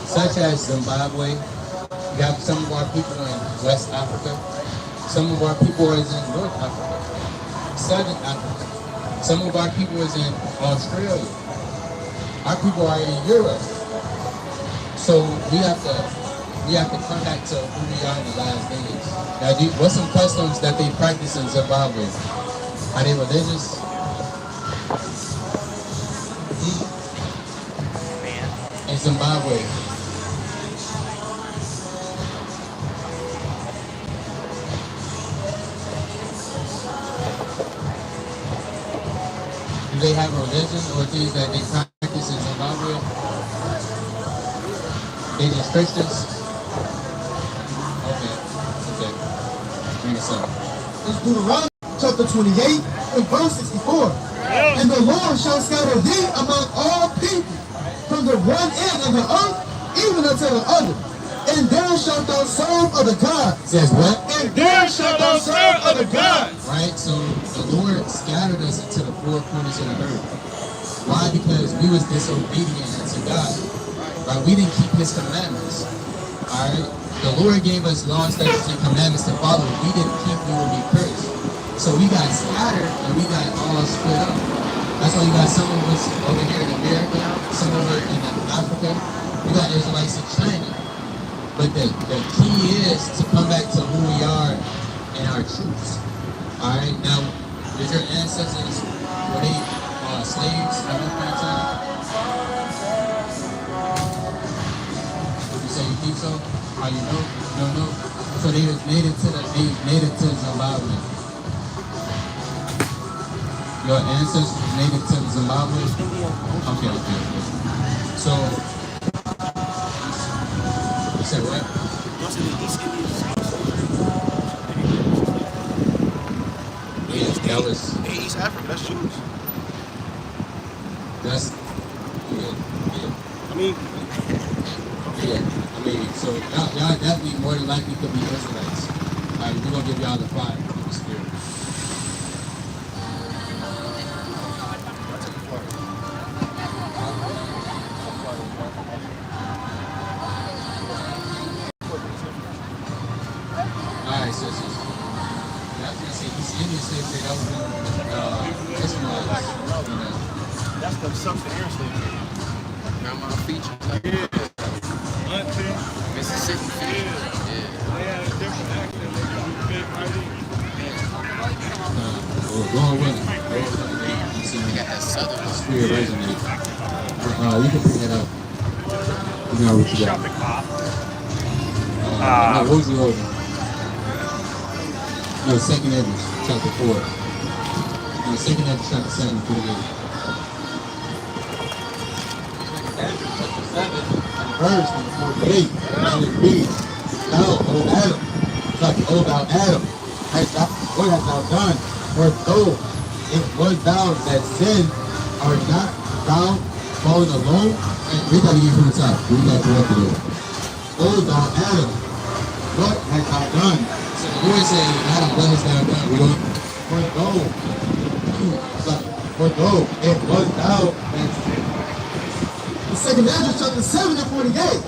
such as Zimbabwe. We have some of our people in West Africa. Some of our people is in North Africa, Southern Africa. Some of our people is in Australia. Our people are in Europe. So we have to come back to who we are in the last days. Now, what's some customs that they practice in Zimbabwe? Are they religious? In Zimbabwe. Do they have religion or things that they practice in Zimbabwe? They just Christians? Okay. Bring us up. It's Deuteronomy chapter 28 and verse 64. And the Lord shall scatter thee among all people, from the one end of the earth even unto the other. And there shalt thou serve other gods. Says what? And there shalt thou serve other gods. Right? So the Lord scattered us into the four corners of the earth. Why? Because we was disobedient to God. Right? We didn't keep his commandments. Alright? The Lord gave us laws, statutes, and commandments to follow. We didn't keep, we would be cursed. So we got scattered and we got all split up. That's why you got some of us over here in America, some of us in Africa. We got Israelites in China. But the key is to come back to who we are and our truths. Alright, now, did your ancestors, were they slaves at one point in time? Would you say you think so? How you know? You don't know? So they was native to Zimbabwe. Your ancestors were native to Zimbabwe? Okay. So, you said what? Yeah, that was East Africa, that's Jews. That's yeah. So y'all definitely more than likely could be Israelites. Alright, we're gonna give y'all the fire of the spirit. Alright, so yeah, I was gonna say these Indian slaves say that was Israelites. That's the sub-Saharan slaves. Grandma features like Mississippi features. They had a different accent. Going with it. They got that southern Spirit resonate. You can bring it up. You know what you got. No, what was the order? No, 2nd Edwards, chapter 4. No, 2nd Edwards, chapter 7, 48. Chapter 7, verse 48. And it reads, Thou, O Adam, O thou Adam, what hast thou done? For though it was thou that sinned, art not thou fallen alone? And read that again from the top. Read that correctly there. O thou Adam, what hast thou done? So the Lord saying, Adam, what hast thou done? For though it was thou that sinned. The 2nd Ezra chapter 7 and 48.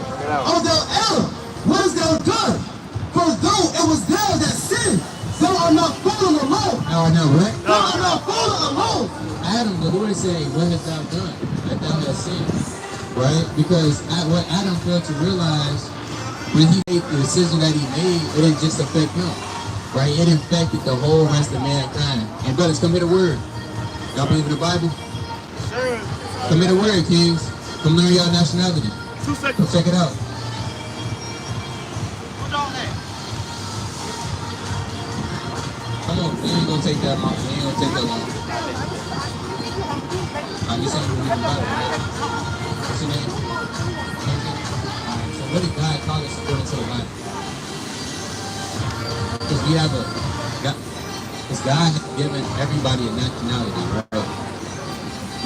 O thou Adam, what hast thou done? For though it was thou that sinned, thou art not fallen alone. Now I know, right? Thou art not fallen alone. Adam, the Lord is saying, what hast thou done? That thou hast sinned. Right? Because what Adam failed to realize, when he made the decision that he made, it didn't just affect him. Right? It infected the whole rest of mankind. And brothers, come hear the word. Y'all believe in the Bible? Sure. Come hear the word, kings. Come learn y'all nationality. 2 seconds. Come check it out. Put on that. Come on, we ain't gonna take that long. We ain't gonna take that long. You saying we read the Bible, right? What's your name? So what did God call us according to the Bible? Because we have because God has given everybody a nationality, right?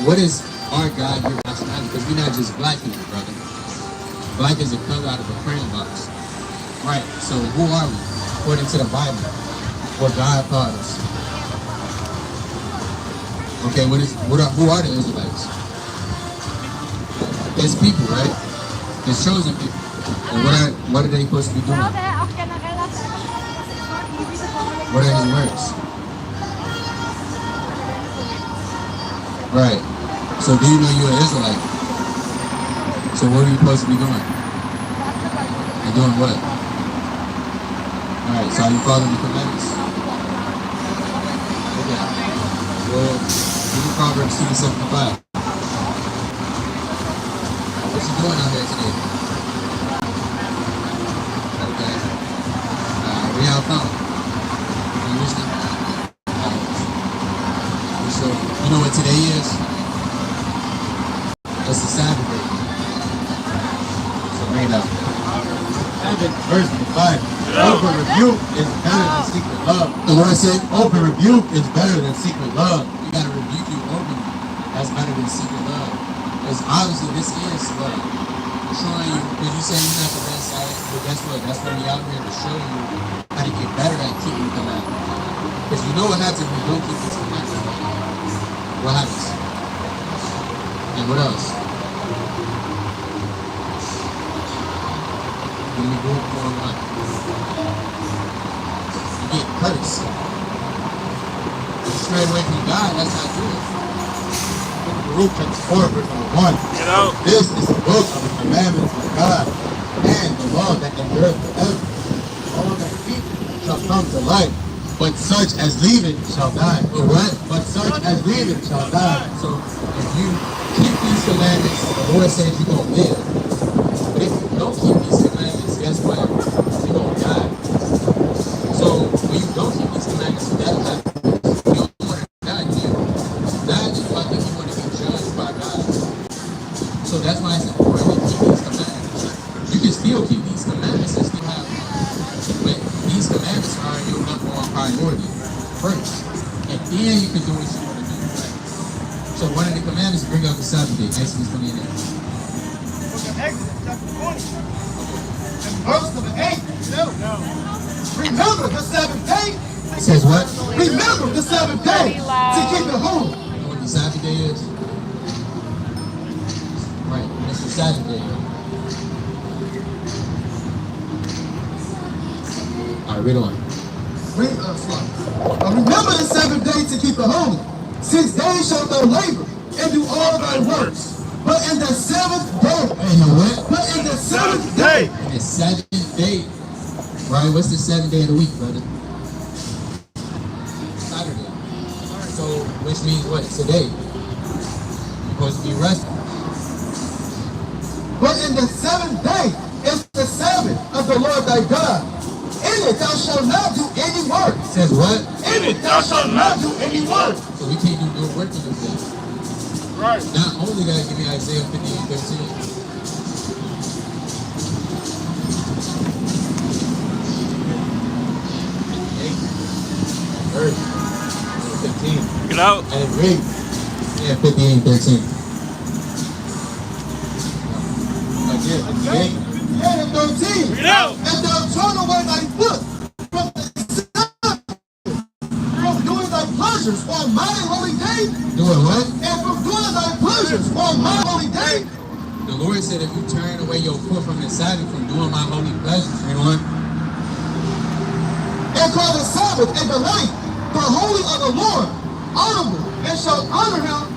What is our God given nationality? Because we're not just black people, brother. Black is a color out of a crayon box. Right, so who are we? According to the Bible, what God called us. Okay, who are the Israelites? His people, right? His chosen people. And what are they supposed to be doing? What are his works? Right. So do you know you're an Israelite? So what are you supposed to be doing? And doing what? Alright, so are you following the commandments? Okay. Well, give me Proverbs 2:75. What you doing out here today? Okay. Where y'all from? You listening? So, you know what today is? It's the Sabbath day. So bring it up. Sabbath verse 5. Open rebuke is better than secret love. The Lord said, Open rebuke is better than secret love. you gotta rebuke you openly. That's better than secret love. Because obviously this is love. Showing you, because you say you're not the best at it, but guess what? That's why we out here to show you how to get better at keeping the commandments. Because you know what happens when you don't keep these commandments. What happens? And what else? When you move on what? You get cursed. You stray away from God, that's not good. Baruch chapter 4 verse number 1. This is the book of the commandments of God and the law that endureth forever. All that keep shall come to life, but such as leave it shall die. But what? But such as leave it shall die. So if you keep these commandments, the Lord says you're going to live. But if you don't keep these commandments, guess what? You're going to die. So when you don't keep these commandments, that happens. You don't want to die here. That is why I think you want to be judged by God. So that's why it's important to keep these commandments. You can still keep these commandments and still have fun. But these commandments are your number one priority first. And then you can do what you want to do. So one of the commandments is bring up the Sabbath day. Exodus 28. Exodus chapter 20. Verse number 8. Remember the Sabbath day. It says what? Remember the Sabbath day to keep it holy. You know what the Sabbath day is? Right, it's the Sabbath day. Alright, read on. Remember the Sabbath day to keep it holy. 6 days shalt thou labor and do all thy works. But in the seventh day. In the what? But in the seventh day. In the seventh day. Right, what's the seventh day of the week, brother? Saturday. So, which means what? Today. You're supposed to be resting. But in the seventh day is the Sabbath of the Lord thy God. In it thou shalt not do any work. It says what? In it thou shalt not do any work. So we can't do no work in this day. Right. Not only that, give me Isaiah 58:13. Verse 15. Get out. And it reads, yeah, 58:13. Again, 58 and 13. Get out. And thou turn away thy foot from the Sabbath, from doing thy pleasures on my holy day, Doing what? and from doing thy pleasures on my holy day. The Lord said if you turn away your foot from the Sabbath, from doing my holy pleasures, read on. And call the Sabbath and the night the holy of the Lord, honorable, and shall honor him,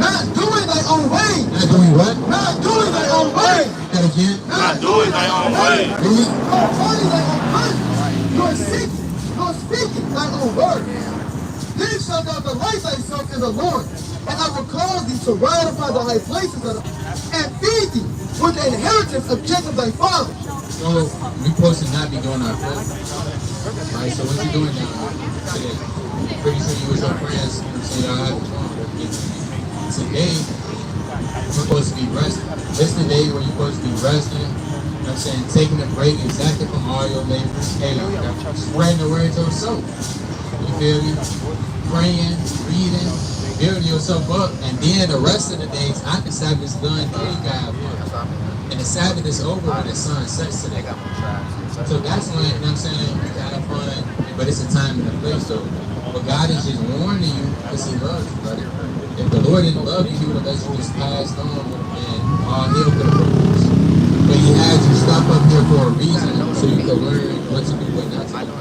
not doing thy own way. Not doing what? Not doing thy own way. That again? Not doing thy own way. Read. Nor finding thy own pleasure, nor seeking, nor speaking thy own word. Then shalt thou delight thyself in the Lord, and I will cause thee to ride upon the high places of the, and feed thee with the inheritance of Jacob thy father. So we supposed to not be doing our foot. Right, so what you doing now today? Pretty sure you with your friends, you know what I'm saying, y'all having fun. Today, we're supposed to be resting. This is the day where you're supposed to be resting, you know what I'm saying, taking a break exactly from all your labors. Hey, spreading the word to yourself. You feel me? Praying, reading, building yourself up, and then the rest of the days after Sabbath is done, then you got fun. And the Sabbath is over when the sun sets today. So that's when, you know what I'm saying, you got fun, but it's a time and a place. So, but God is just warning you because He loves you, brother. If the Lord didn't love you, He would have let you just pass on and all hell could have broken loose. But here for a reason, so you can learn what to do, what not to do.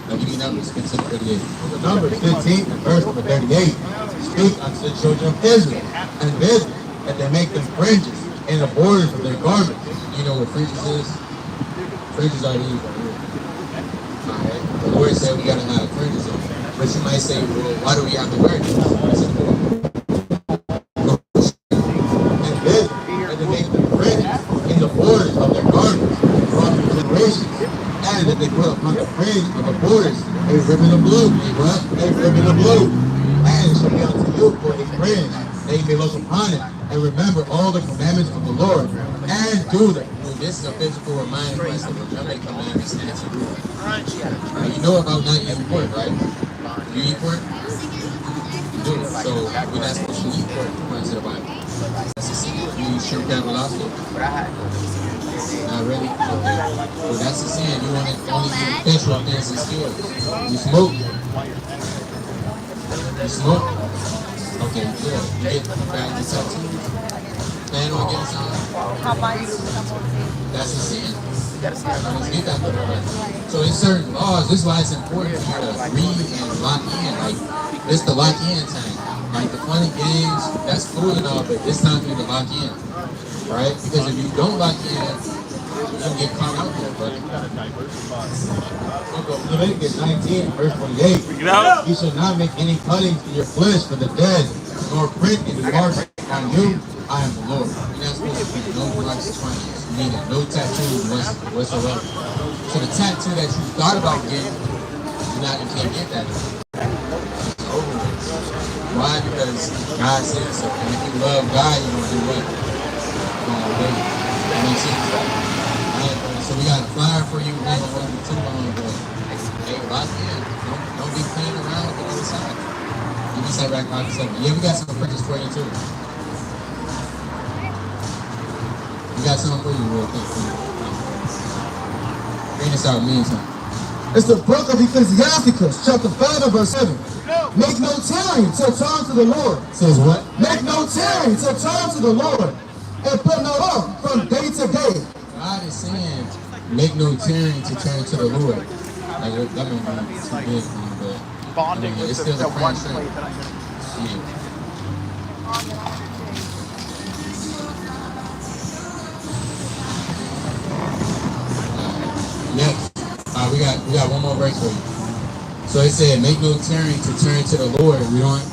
Now give me numbers 15:38. Numbers 15 and verse number 38. Speak unto the children of Israel and bid them that they make them fringes in the borders of their garments. You know what fringes is? Fringes are these right here. Alright? The Lord said we gotta have fringes on. But you might say, well, why do we have to wear this? It's important. And bid them that they make them fringes in the borders of their garments from the generations. And that they put upon the fringe of the borders a ribbon of blue. A ribbon of blue. And it shall be unto you for a fringe, that you may look upon it and remember all the commandments of the Lord and do them. Well, this is a physical reminder for us to remember the commandments and to do it. You know about not eating pork, right? You eat pork? You do. So we're not supposed to eat pork according to the Bible. That's a sin. You eat shrimp, crab, and lobster? Not really? Okay. Well, that's a sin. You want to only eat fish or things and skills. You smoke? You smoke? Okay, good. You get back to tattoo. Plan on getting something? That's a sin. Let's get that put right. So in certain laws, this is why it's important for you to read and lock in. Like, it's the lock in time. Like the funny games, that's cool and all, but it's time for you to lock in. Right? Because if you don't lock in, you're gonna get caught out there, buddy. Leviticus 19, verse 28. You shall not make any cuttings in your flesh for the dead, nor print any marks on you. I am the Lord. You're not supposed to put no marks on you. Meaning no tattoos whatsoever. So the tattoo that you thought about getting, you can't get that. It's over with. Why? Because God said so. And if you love God, you're gonna do what? You're gonna obey. That makes sense. Right? So we got a flyer for you. We ain't gonna be too long, but hey, lock in. Don't be playing around with the other side. Give me some back lock something. Yeah, we got some purchase for you too. We got something for you real quick. Bring this out meantime. It's the book of Ecclesiasticus, chapter 5 and verse 7. Make no tarrying till turn to the Lord. Says what? Make no tarrying till turn to the Lord, and put no off from day to day. God is saying, make no tarrying to turn to the Lord. Like, that may be too big, but Bonding with it's still the a one friendship. plate that I can. Yeah. Next, we got one more verse for you. So it said, make no tarrying to turn to the Lord. We don't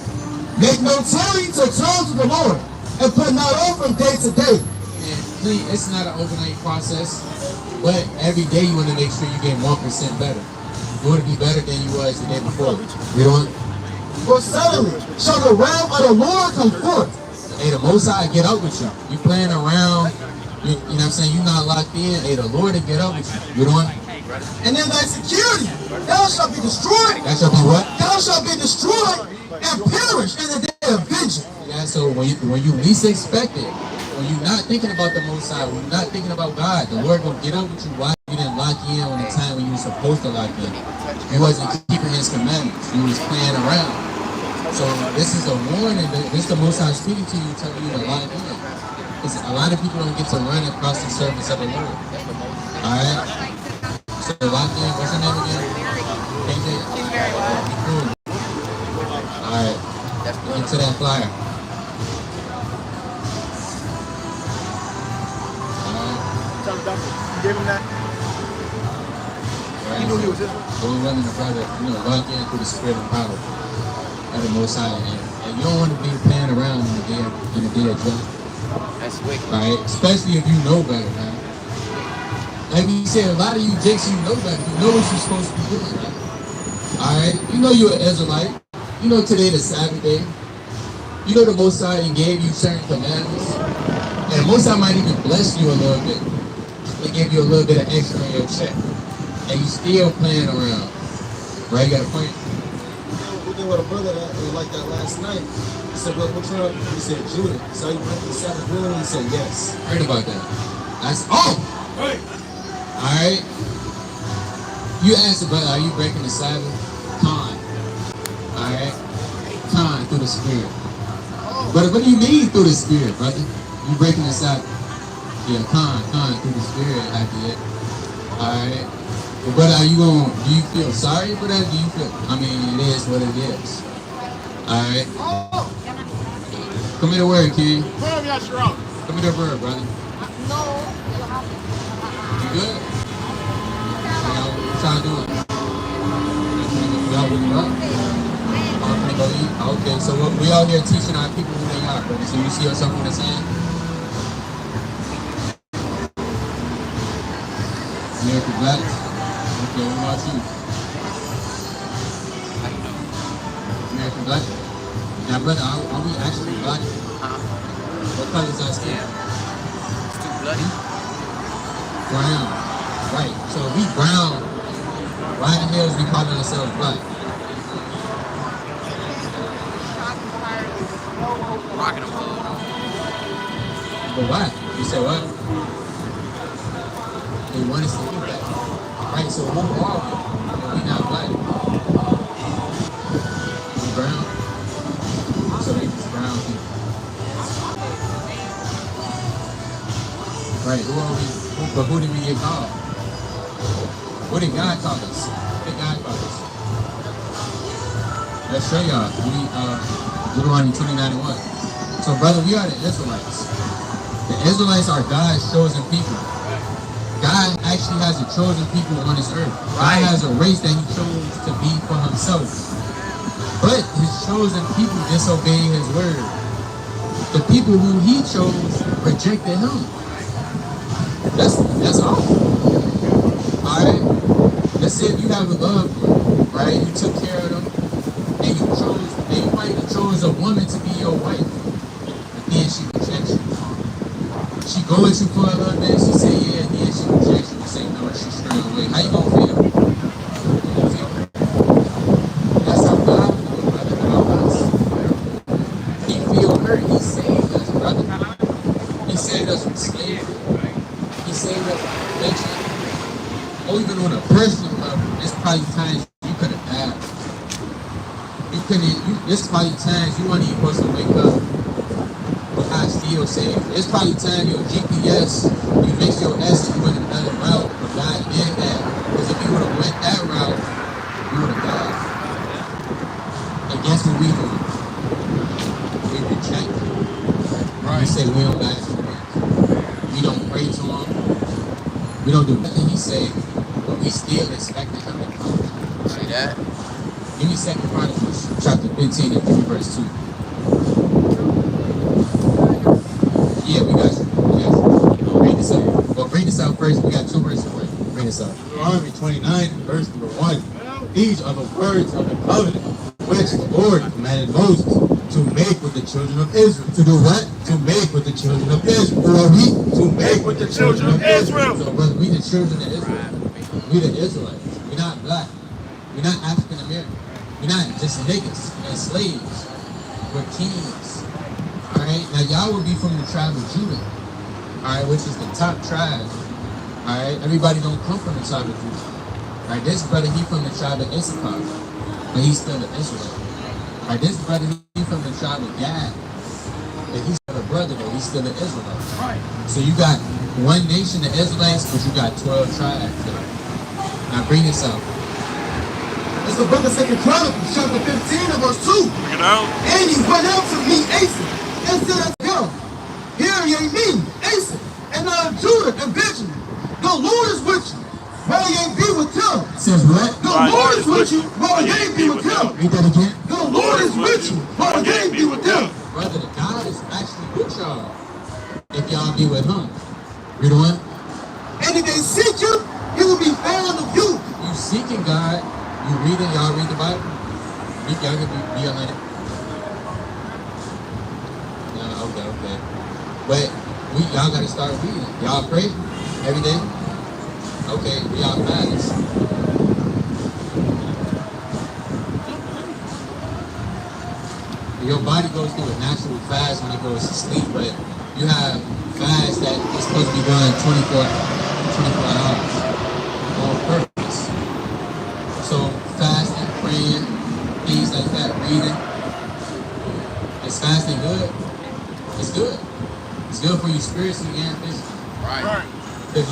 Make no tarrying to turn to the Lord, and put not off from day to day. And please, it's not an overnight process, but every day you want to make sure you get 1% better. You want to be better than you was the day before. You don't. For suddenly shall the realm of the Lord come forth. Hey, the Most High get up with you. You playing around. You know what I'm saying? You're not locked in. Hey, the Lord will get up with you. You don't. And in thy security thou shalt be destroyed. That shall be what? Thou shalt be destroyed and perish in the day of vengeance. Yeah, so when you least expect it, when you're not thinking about the Most High, when you're not thinking about God, the Lord gonna get up with you. Why you didn't lock in on the time when you were supposed to lock in? You wasn't keeping His commandments. You was playing around. So this is a warning. This is the Most High speaking to you, telling you to lock in. Because a lot of people don't get to run across the surface of the Lord. All right. So lock in. What's your name again? KJ. Cool. All right. Get to that flyer. Give him that. Right. He knew he was Israel. Going running the brother, lock in through the spirit and power of the Most High. And you don't want to be playing around in the day of judgment. That's wicked. Right? Especially if you know better, man. Like you said, a lot of you jakes, you know better. You know what you're supposed to be doing, right? Alright? You know you're an Israelite. You know today the Sabbath day. You know the Most High gave you certain commandments. And the Most High might even bless you a little bit. They give you a little bit of extra in your check. And you still playing around. Right? You got a point? We did with a brother that was like that last night. He said, well, what's up? He said, Judah. So he went to the Sabbath rule. He said, yes. Heard about that. That's all. Hey. Alright? You asked about, are you breaking the Sabbath? Con. Alright? Con, through the Spirit. But what do you mean through the Spirit, brother? You breaking the Sabbath? Yeah, con, through the Spirit. very happy yet. Alright. But brother, are you going, do you feel sorry for that? Do you feel, I mean, it is what it is. Alright. Come here to work, kid. Come here to work, brother. You good? What y'all doing? Y'all with up? Okay, so we out here teaching our people who they are, brother. So you see yourself in the sand? American Black? Okay, what about you? American Black? Now, brother, are we actually black? What color is our skin? It's too bloody. Brown. Right. So if we brown, why the hell is we calling ourselves black? Rocking them all. But why? You say what? They want us to be black. Right, so who are we? We not black. We brown. So they just brown people. Right, who are we? But who did we get called? What did God call us? What did God call us? Let's show y'all. Deuteronomy 29:1. So, brother, we are the Israelites. The Israelites are God's chosen people. God actually has a chosen people on this earth. God has a race that he chose to be for himself. But his chosen people disobey his word. The people who he chose rejected him. That's all. Alright? Let's say if you have a loved one, right? You took care of them, and you might have chose a woman to be your wife. Then she rejects you. She go at you for a little bit, she say yeah, then she rejects you and say no, she straight away. How you gonna feel? You gonna feel hurt? That's how God feels, brother, about us. He feel hurt. He saved us, brother. He saved us from slavery. He saved us from religion. Or even on a personal level, there's probably times you could have died. There's probably times you weren't even supposed to wake up. God still saves. There's probably time your GPS, you mix your S and you went another route, but God did that. Because if you would have went that route, you would have died. And guess what we do? We reject him. Right. We say we don't got his word. We don't pray to him. We don't do nothing he said, but we still expected him to come. See that? Give me 2 Chronicles chapter 15 and verse 2. Yeah, we got you. Bring this up. Well, bring this out first. We got 2 verses for it. Bring this up. Deuteronomy 29, verse number 1. These are the words of the covenant which the Lord commanded Moses to make with the children of Israel. To do what? To make with the children of Israel. Who are we? To make with the children of Israel. So, brother, we the children of Israel. We the Israelites. We're not black. We're not African American. We're not just niggas and slaves. We're kings. Alright, now y'all will be from the tribe of Judah, alright, which is the top tribe. Alright, everybody don't come from the tribe of Judah. Alright, this brother, he from the tribe of Esau, but he's still an Israelite. Alright, this brother, he from the tribe of Gad, but he's still a brother, though, he's still an Israelite. Right. So you got one nation of Israelites, but you got 12 tribes. Now bring this up. It's the book of 2 Chronicles, chapter 15 and verse 2. And he went out to meet Esau and said unto him, hear ye me, Esau, and now Judah and Benjamin. The Lord is with you, while ye be with him. Says what? The Lord is with you, while ye be with him. Read that again. The Lord is with you, while ye be with him. Brother, the God is actually with y'all, if y'all be with him. Read on. And if they seek you, he will be found of you. You seeking God, you reading, y'all read the Bible? Y'all can be on it. Okay. But y'all gotta start reading. Y'all pray every day? Okay, y'all fast. Your body goes through a natural fast when it goes to sleep, but you have fast that is supposed to be done 24 hours on purpose. So fasting, praying, things like that, reading. Is fasting good? It's good. It's good for you spiritually and physically. Right. Because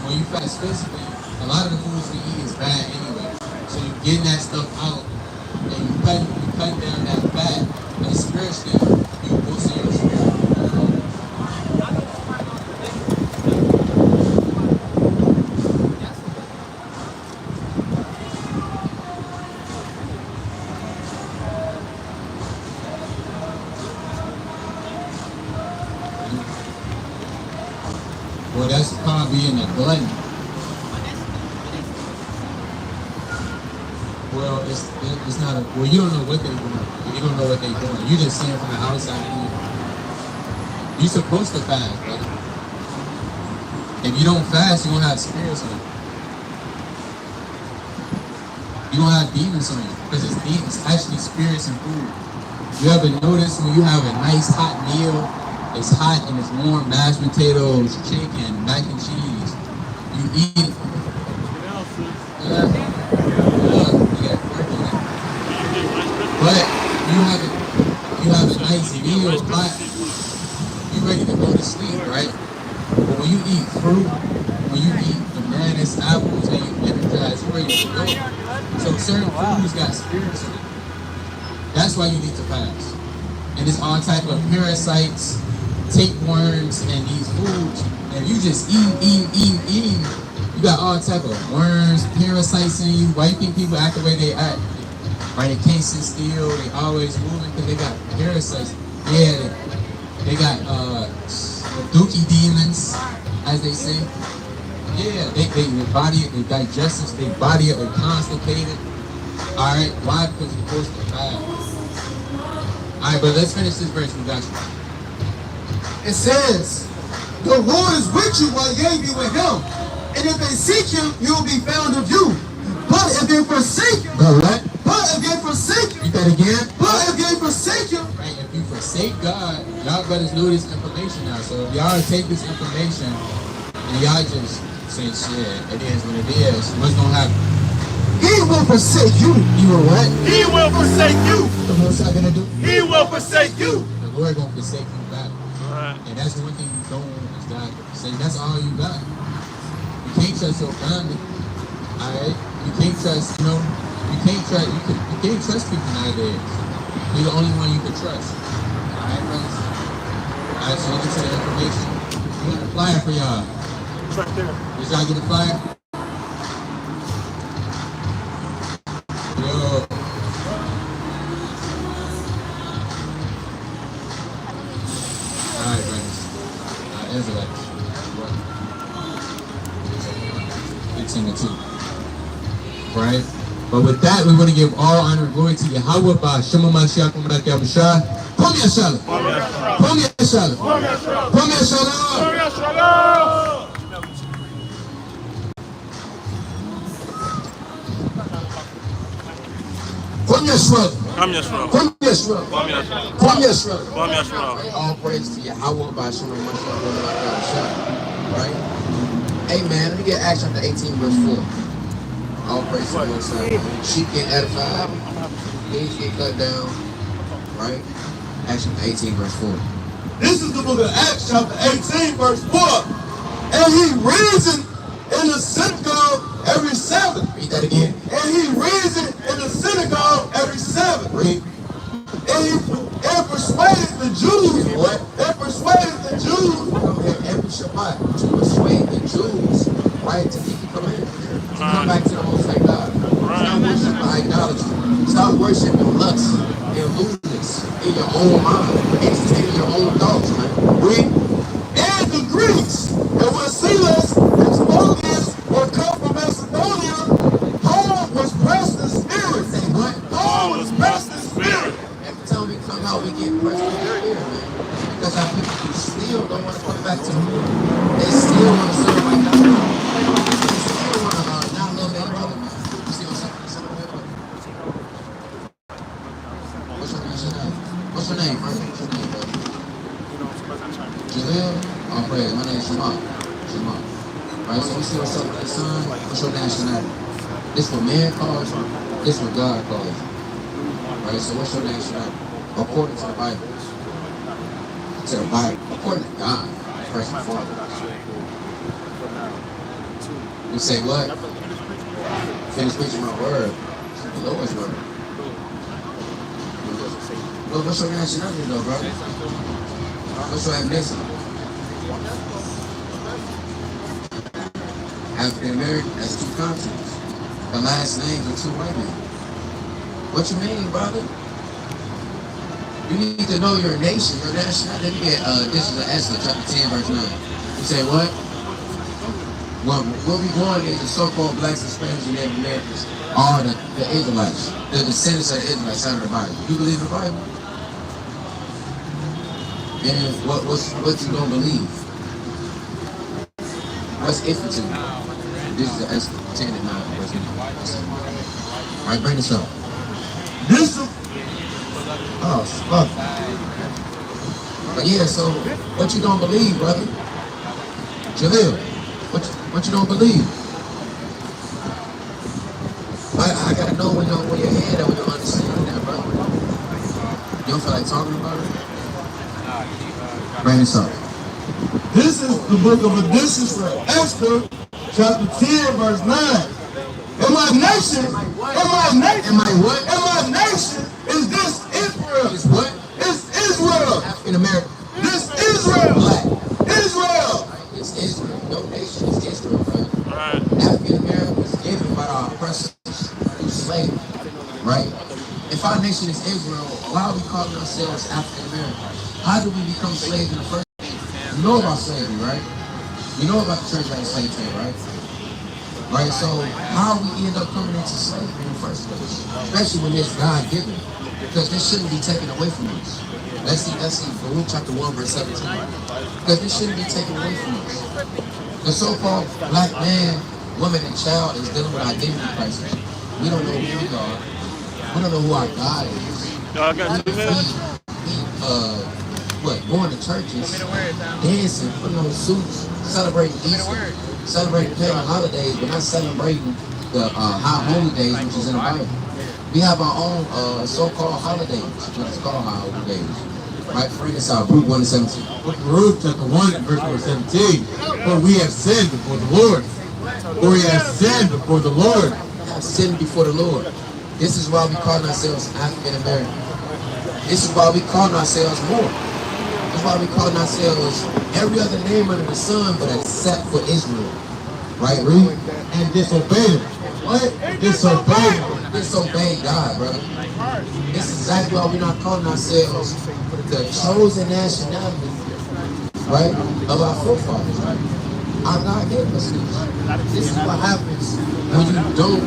when you fast physically, a lot of the foods we eat is bad anyway. So you're getting that stuff out and you cut down that fat, and spiritually, you boosting your spirit. Well, that's called being a glutton. Well, it's not a, well, you don't know what they're doing. You don't know what they're doing. You just see it from the outside in. You're supposed to fast, brother. If you don't fast, you won't have spirits on you. You don't have demons on you. Because it's actually spirits and food. You ever notice when you have a nice hot meal, it's hot and it's warm, mashed potatoes, chicken, mac and cheese. You eat it. But you have a nice meal, hot. You ready to go to sleep, right? But when you eat fruit, when you eat bananas, apples, and you energize, you're ready to go. So certain foods got spirits in it. That's why you need to fast. And there's all type of parasites, tapeworms, and these foods. And you just eating. You got all type of worms, parasites in you. Why you think people act the way they act? Right? They can't sit still. They always moving because they got parasites. Yeah, they got dookie demons, as they say. Yeah, their body, their digestions, their body are constipated. All right, why? Because you're supposed to fast. All right, but let's finish this verse. We got you. It says, the Lord is with you while ye be with him. And if they seek him, he will be found of you. But if they forsake him, But if they forsake him, read that again. but if they forsake him, Right, if you forsake God, y'all brothers know this information now. So if y'all take this information and y'all just say, shit, it is what it is, what's gonna happen? he will forsake you. You will what? He will forsake you. The most I'm gonna do? He will forsake you. The Lord gonna forsake you back. Right. And that's the one thing you don't want is God to forsake. That's all you got. You can't trust your family. Alright? You can't trust, you can't trust people nowadays. You're the only one you can trust. Alright, brothers? Alright, so look into the information. We got a flyer for y'all. It's right there. Did y'all get a flyer? Yo. Alright, brothers. Israelites. 18:2. Right? But with that, we want to give all honor and glory to Yahweh by Shema Mashiach Kumarat Yabushah. Come here, Shalom. Come here, Shalom. Come here, Shalom. Come here, Shalom. Come Yeshua. Come here, Shalom. Come Yeshua. Come here, Shalom. Come Yeshua. All praise to Yahweh by Shema Mashiach Kumarat Yabushah. Right? Hey, man, let me get Acts chapter 18, verse 4. All praise to the Most High. Sheep get edified. Pigs get cut down. Right? Acts chapter 18, verse 4. This is the book of Acts, chapter 18, verse 4. And he reasoned in the synagogue every Sabbath. Read that again. And he reasoned in the synagogue every Sabbath. Read. And persuaded the Jews. What? And persuaded the Jews. Come here every Shabbat to persuade the Jews, right, to keep the commandments. To come back to the Most High God. Stop worshiping idolatry. Stop worshiping lust and lewdness in your own mind. Entertaining your own thoughts, man. Read. And the Greeks. And when Silas and Timotheus were come from Macedonia, Paul was pressed in spirit. Say what? Paul was pressed in spirit. Every time we come out, we get pressed in the spirit, man. Because our people still don't want to come back to the Lord. They still want to serve like God. They still want to not love their brother, man. You see what's up? What's your name? What's your name, brother? What's your name, brother? Jaleel? Oh, praise. My name is Shema. Shema. Right, so we see what's up with the son. What's your nationality? This what man calls you. This what God calls you. Right, so what's your nationality? According to the Bible. To the Bible. According to God. First and foremost. You say what? Finish preaching my word. The Lord's word. Well, what's your nationality though, bro? What's your ethnicity? African American, that's 2 continents. The last names are 2 white men. What you mean, brother? You need to know your nation, your nationality. This is Esther, chapter 10, verse 9. You say what? Well, where we going is the so-called blacks, Hispanics, and Native Americans are the Israelites, the descendants of the Israelites out of the Bible. You believe in the Bible? And what you gonna believe? What's it for you? This is the Esther 10 and 9. All right, bring this up. This is Oh, fuck. But yeah, so what you don't believe, brother? Jalil, what you don't believe? I gotta know where your head at, when you understand that, brother. You don't feel like talking about it? Bring this up. This is the book of Odysseus for Esther, chapter 10, verse 9. And my nation, is this Israel. It's what? It's Israel. African American. This Israel. Black. Israel. It's Israel. No nation is Israel, brother. African American was given by our oppressors through slavery, right? If our nation is Israel, why are we calling ourselves African American? How do we become slaves in the first place? You know about slavery, right? You know about the transatlantic slave trade, right? Right, so how we end up coming into slavery in the first place? Especially when it's God-given. Because this shouldn't be taken away from us. Let's see, Baruch chapter 1, verse 17. Because this shouldn't be taken away from us. The so-called black man, woman, and child is dealing with identity crisis. We don't know who we are. We don't know who our God is. Going to churches, dancing, putting on suits, celebrating Easter, celebrating pagan holidays, but not celebrating the high holy days, which is in the Bible. We have our own so-called holidays, which is called high holy days. Right? Bring us out, Baruch 1 and 17. Baruch chapter 1 and verse 17. For we have sinned before the Lord. For we have sinned before the Lord. We have sinned before the Lord. This is why we call ourselves African American. This is why we call ourselves more. That's why we call ourselves every other name under the sun, but except for Israel. Right, read? And disobeyed him. What? Disobeyed him. Disobey God, brother. This is exactly why we're not calling ourselves the chosen nationality, right, of our forefathers, right? Our God gave us this. This is what happens when you don't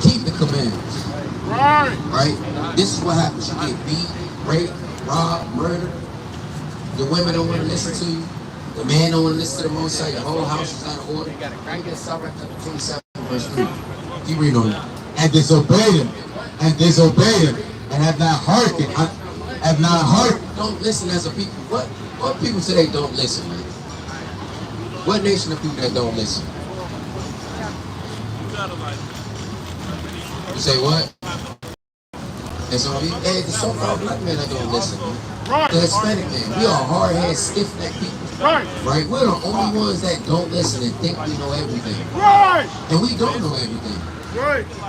keep the commandments. Right? This is what happens. You get beat, raped, robbed, murdered. The women don't want to listen to you. The man don't want to listen to the Most High. Your whole house is out of order. Read that Sabbath chapter 27, verse 3. Keep reading on it. And disobeyed him. And disobeyed him. And have not hearkened. Have not hearkened. Don't listen as a people. What people say they don't listen, man? What nation of people that don't listen? You say what? And so the so-called black men that don't listen, man. The Hispanic man, we are hard-headed, stiff-necked people. Right? We're the only ones that don't listen and think we know everything. And we don't know everything.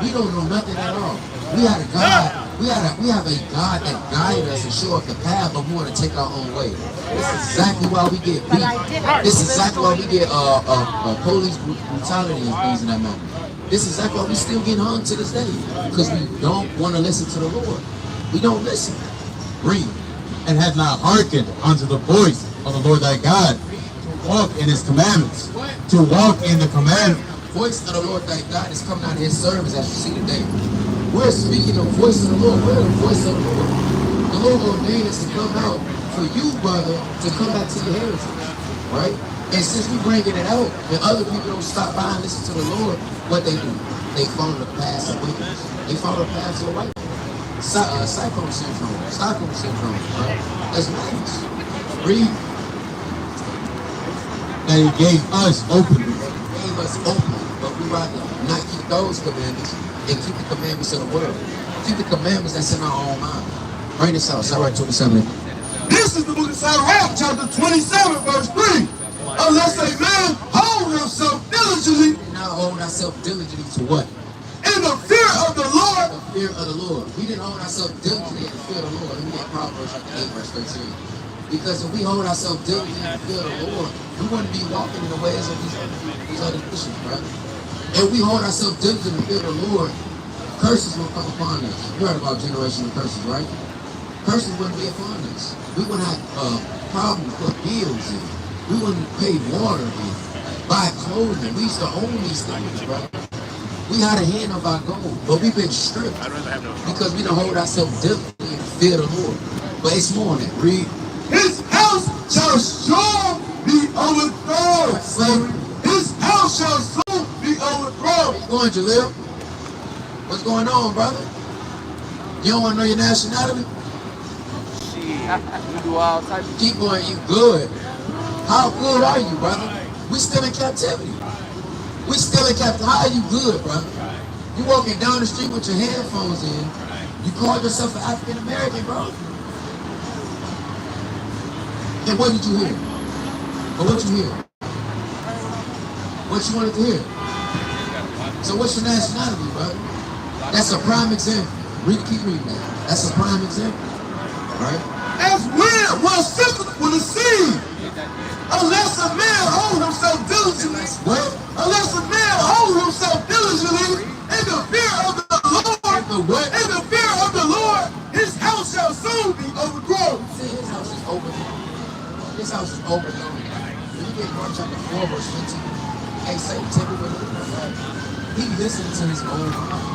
We don't know nothing at all. We have a God. We have a God that guided us and show us the path, but we want to take our own way. This is exactly why we get beat. This is exactly why we get police brutality and things in that matter. This is exactly why we still get hung to this day, because we don't want to listen to the Lord. We don't listen. Read. And have not hearkened unto the voice of the Lord thy God, to walk in his commandments. To walk in the commandments. Voice of the Lord thy God is coming out of his service, as you see today. We're speaking the voice of the Lord. We're the voice of the Lord. The Lord ordained us to come out for you, brother, to come back to your heritage. Right? And since we're bringing it out, and other people don't stop by and listen to the Lord, what they do? They follow the path of wickedness. They follow the path of the right. Stockholm syndrome, right? That's madness. Read. That he gave us openly. He gave us open, but we rather not keep those commandments and keep the commandments of the world. Keep the commandments that's in our own mind. Bring this out, Sirach 27. This is the book of Sirach, chapter 27, verse 3. Unless a man hold himself diligently ourselves diligently to what? In the fear of the Lord. The fear of the Lord. We didn't hold ourselves diligently in the fear of the Lord. Let me get Proverbs chapter 8, verse 13. Because if we hold ourselves diligently in the fear of the Lord, we wouldn't be walking in the ways of these other nations, brother. If we hold ourselves diligently in the fear of the Lord, curses will come upon us. You heard about generational curses, right? Curses wouldn't be upon us. We wouldn't have problems to put bills in. We wouldn't pay water in, buy clothing. We used to own these things, brother. We had a hand of our gold, but we've been stripped because we don't hold ourselves diligently in the fear of the Lord. But it's more than that. Read. His house shall soon be overthrown. Slavery. His house shall soon be overthrown. Where you going, Jalil? What's going on, brother? You don't want to know your nationality? Shit, you do all types of Keep going, you good. How good are you, brother? We still in captivity. We still in captivity. How are you good, brother? You walking down the street with your headphones in. You call yourself an African American, bro. And what did you hear? Or what you hear? What you wanted to hear? So what's your nationality, brother? That's a prime example. Keep reading that. That's a prime example. Right? As wind was simple with a seed. Unless a man hold himself diligently. What? Unless a man hold himself diligently in the fear of the Lord. The what? In the fear of the Lord, his house shall soon be overthrown. See, his house is overthrown. His house is overthrown. When you get Mark chapter 4, verse 15, hey, Satan, tell me what he doing. He listening to his own mouth.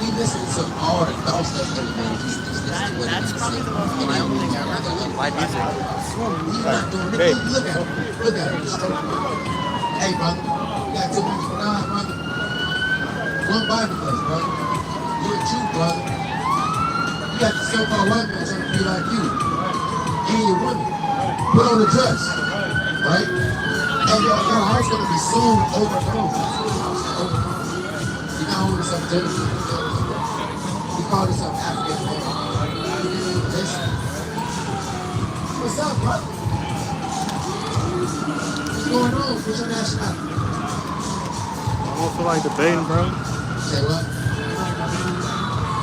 He listening to all the thoughts of the man. He's listening to what That's he's probably the most saying. violent thing I've ever done. Why music? He's not doing it. Look at him. Look at him. Hey, brother. You got 2 weeks for God, brother. One Bible verse, brother. You're a Jew, brother. You got the so-called white man trying to be like you. And your woman. Put on a dress. Right? And your house going to be soon overthrown. You not hold yourself diligent. You call yourself African American. Listen. What's up, brother? What's going on? What's your nationality? I don't feel like debating, bro. Say what?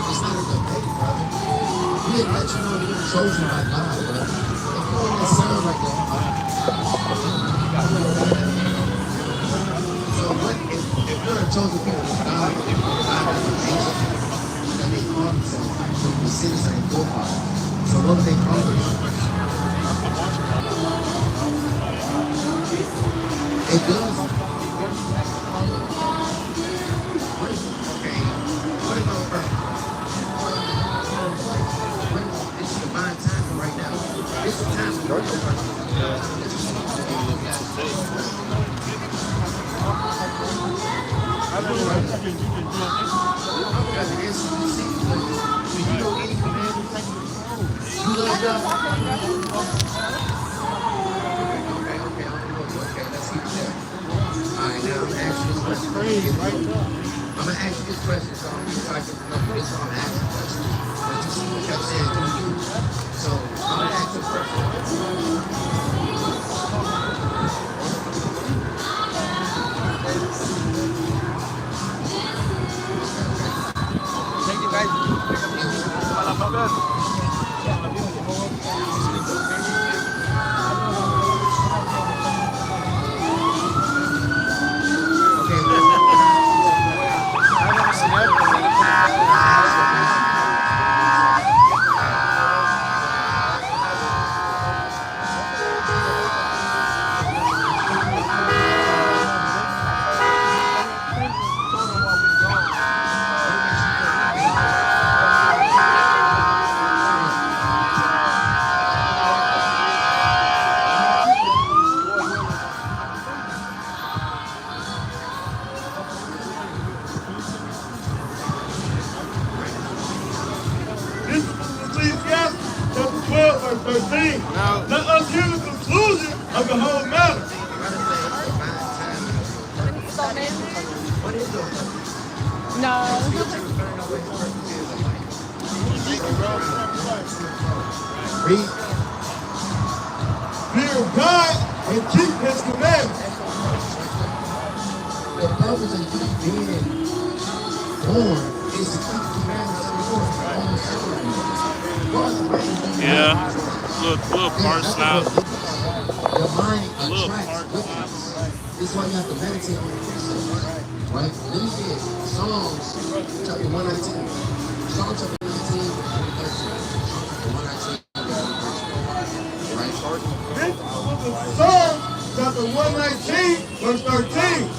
It's not a debate, brother. We didn't let you know you were chosen by God, brother. If you want that sound right there, so what if you're a chosen people of God, God has a nation, and they call themselves the citizen of your father. So what do they call themselves? It does. Okay. What about earth? This is divine time right now. This is time for I'm gonna ask you this question, so I'm gonna ask you questions. But you kept saying to you. So I'm gonna ask you a question. Thank you guys. Ecclesiastes chapter 12, verse 13. Let us hear the conclusion of the whole matter. No. Read. Fear God and keep his commandments. The purpose of you being born is to keep the commandments of the Lord. Yeah, little parts now. Your mind Little attracts parts. wickedness. This is why you have to meditate on the precepts. Right? Then you get Psalms chapter 119. Psalm chapter 119, verse 13. Right? This was the Psalm chapter 119, verse 13.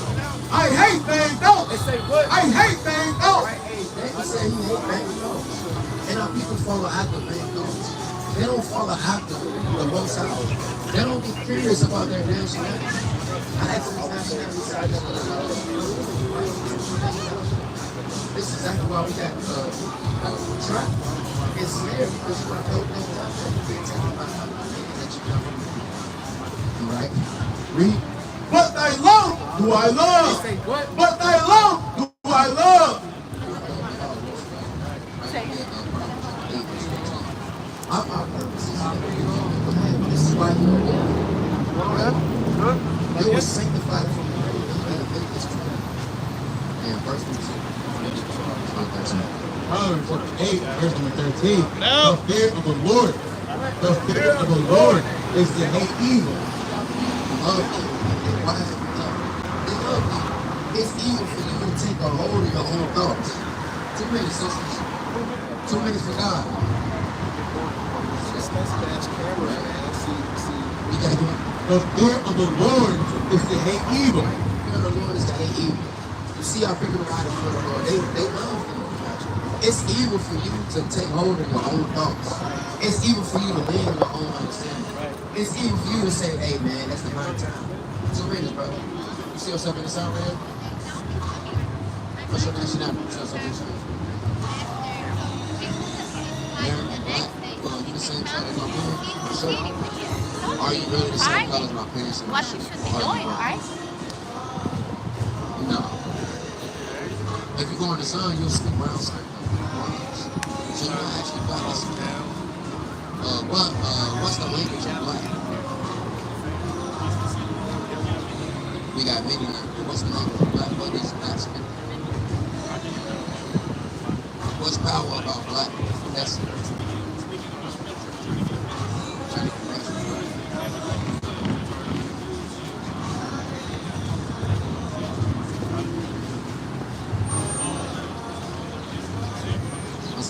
I hate vain thoughts. I hate vain thoughts. David said he hate vain thoughts. And our people follow after vain thoughts. They don't follow after the Most High. They don't get curious about their nationality. I asked him his nationality. This is exactly why we got trapped and snared, because you want to help them out there. You can't tell about how that you come from. Right? Read. But thy law do I love. But thy law do I love. Our purpose is this is why you are here. You were sanctified from the Leviticus 20. And verse 13. Proverbs chapter 8, verse number 13. The fear of the Lord. The fear of the Lord is to hate evil. Love evil. Why is it love? They love evil. It's evil for you to take a hold of your own thoughts. Too many sisters. Too many for God. The fear of the Lord is to hate evil. The fear of the Lord is to hate evil. You see how people ride the fear of the Lord. They love evil. It's evil for you to take hold of your own thoughts. It's evil for you to lean on your own understanding. It's evil for you to say, hey man, that's the right time. So read this, brother. You see yourself in the sound right here? What's your nationality? You see yourself in the sound? Well, you the same color as my parents? Sure. Are you really the same color as my parents? What you should be doing, right? No. If you go in the sun, you'll see brown skin. So you're not actually black. What's the language of black? We got many languages. What's the language of black? What is black skin? What's power about black? That's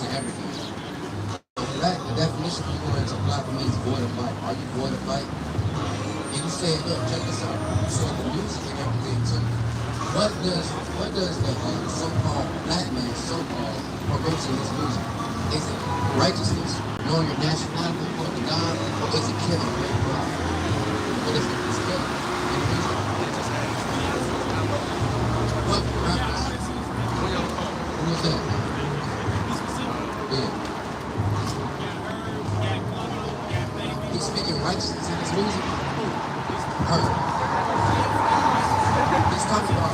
everything. Black, the definition of going to black means void of light. Are you void of light? And you say, look, check this out. So the music and everything too. What does the so-called black man so-called promote in his music? Is it righteousness, knowing your nationality, going to God, or is it killing? What is it? It's killing. What rappers? Who is that? Yeah. He's speaking righteousness in his music. Heard. He's talking about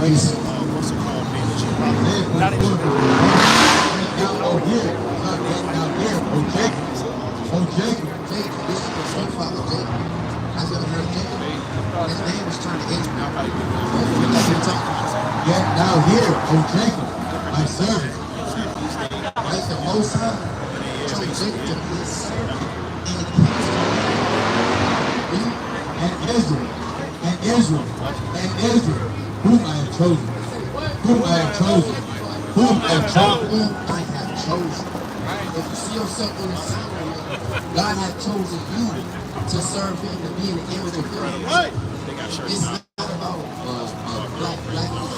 What's it called? Jacob, this is the forefather Jacob. Has you ever heard Jacob? His name was turned to Israel. Yet now hear, O Jacob, my servant. Right? The Most High chose Jacob to be his servant. And Israel, whom I have chosen. Whom I have chosen. Whom I have chosen. Whom I have chosen. If you see yourself on the side, God has chosen you to serve him, to be in the image of God. It's not about black people.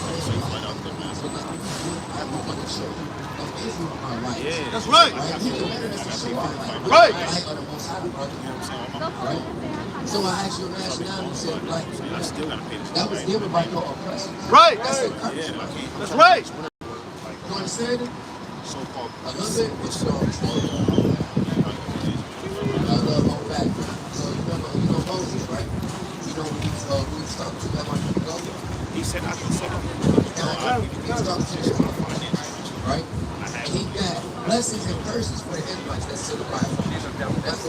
That's right. Right. So I asked your nationality, said black. That was given by your oppressors. Right. That's a curse. That's right. You understand it? A little bit, but you don't understand it. I love going back. So you know Moses, right? You know when he's talking to them, He said, I can say he's talking to the right? And he got blessings and curses for the Israelites. That's in the Bible. That's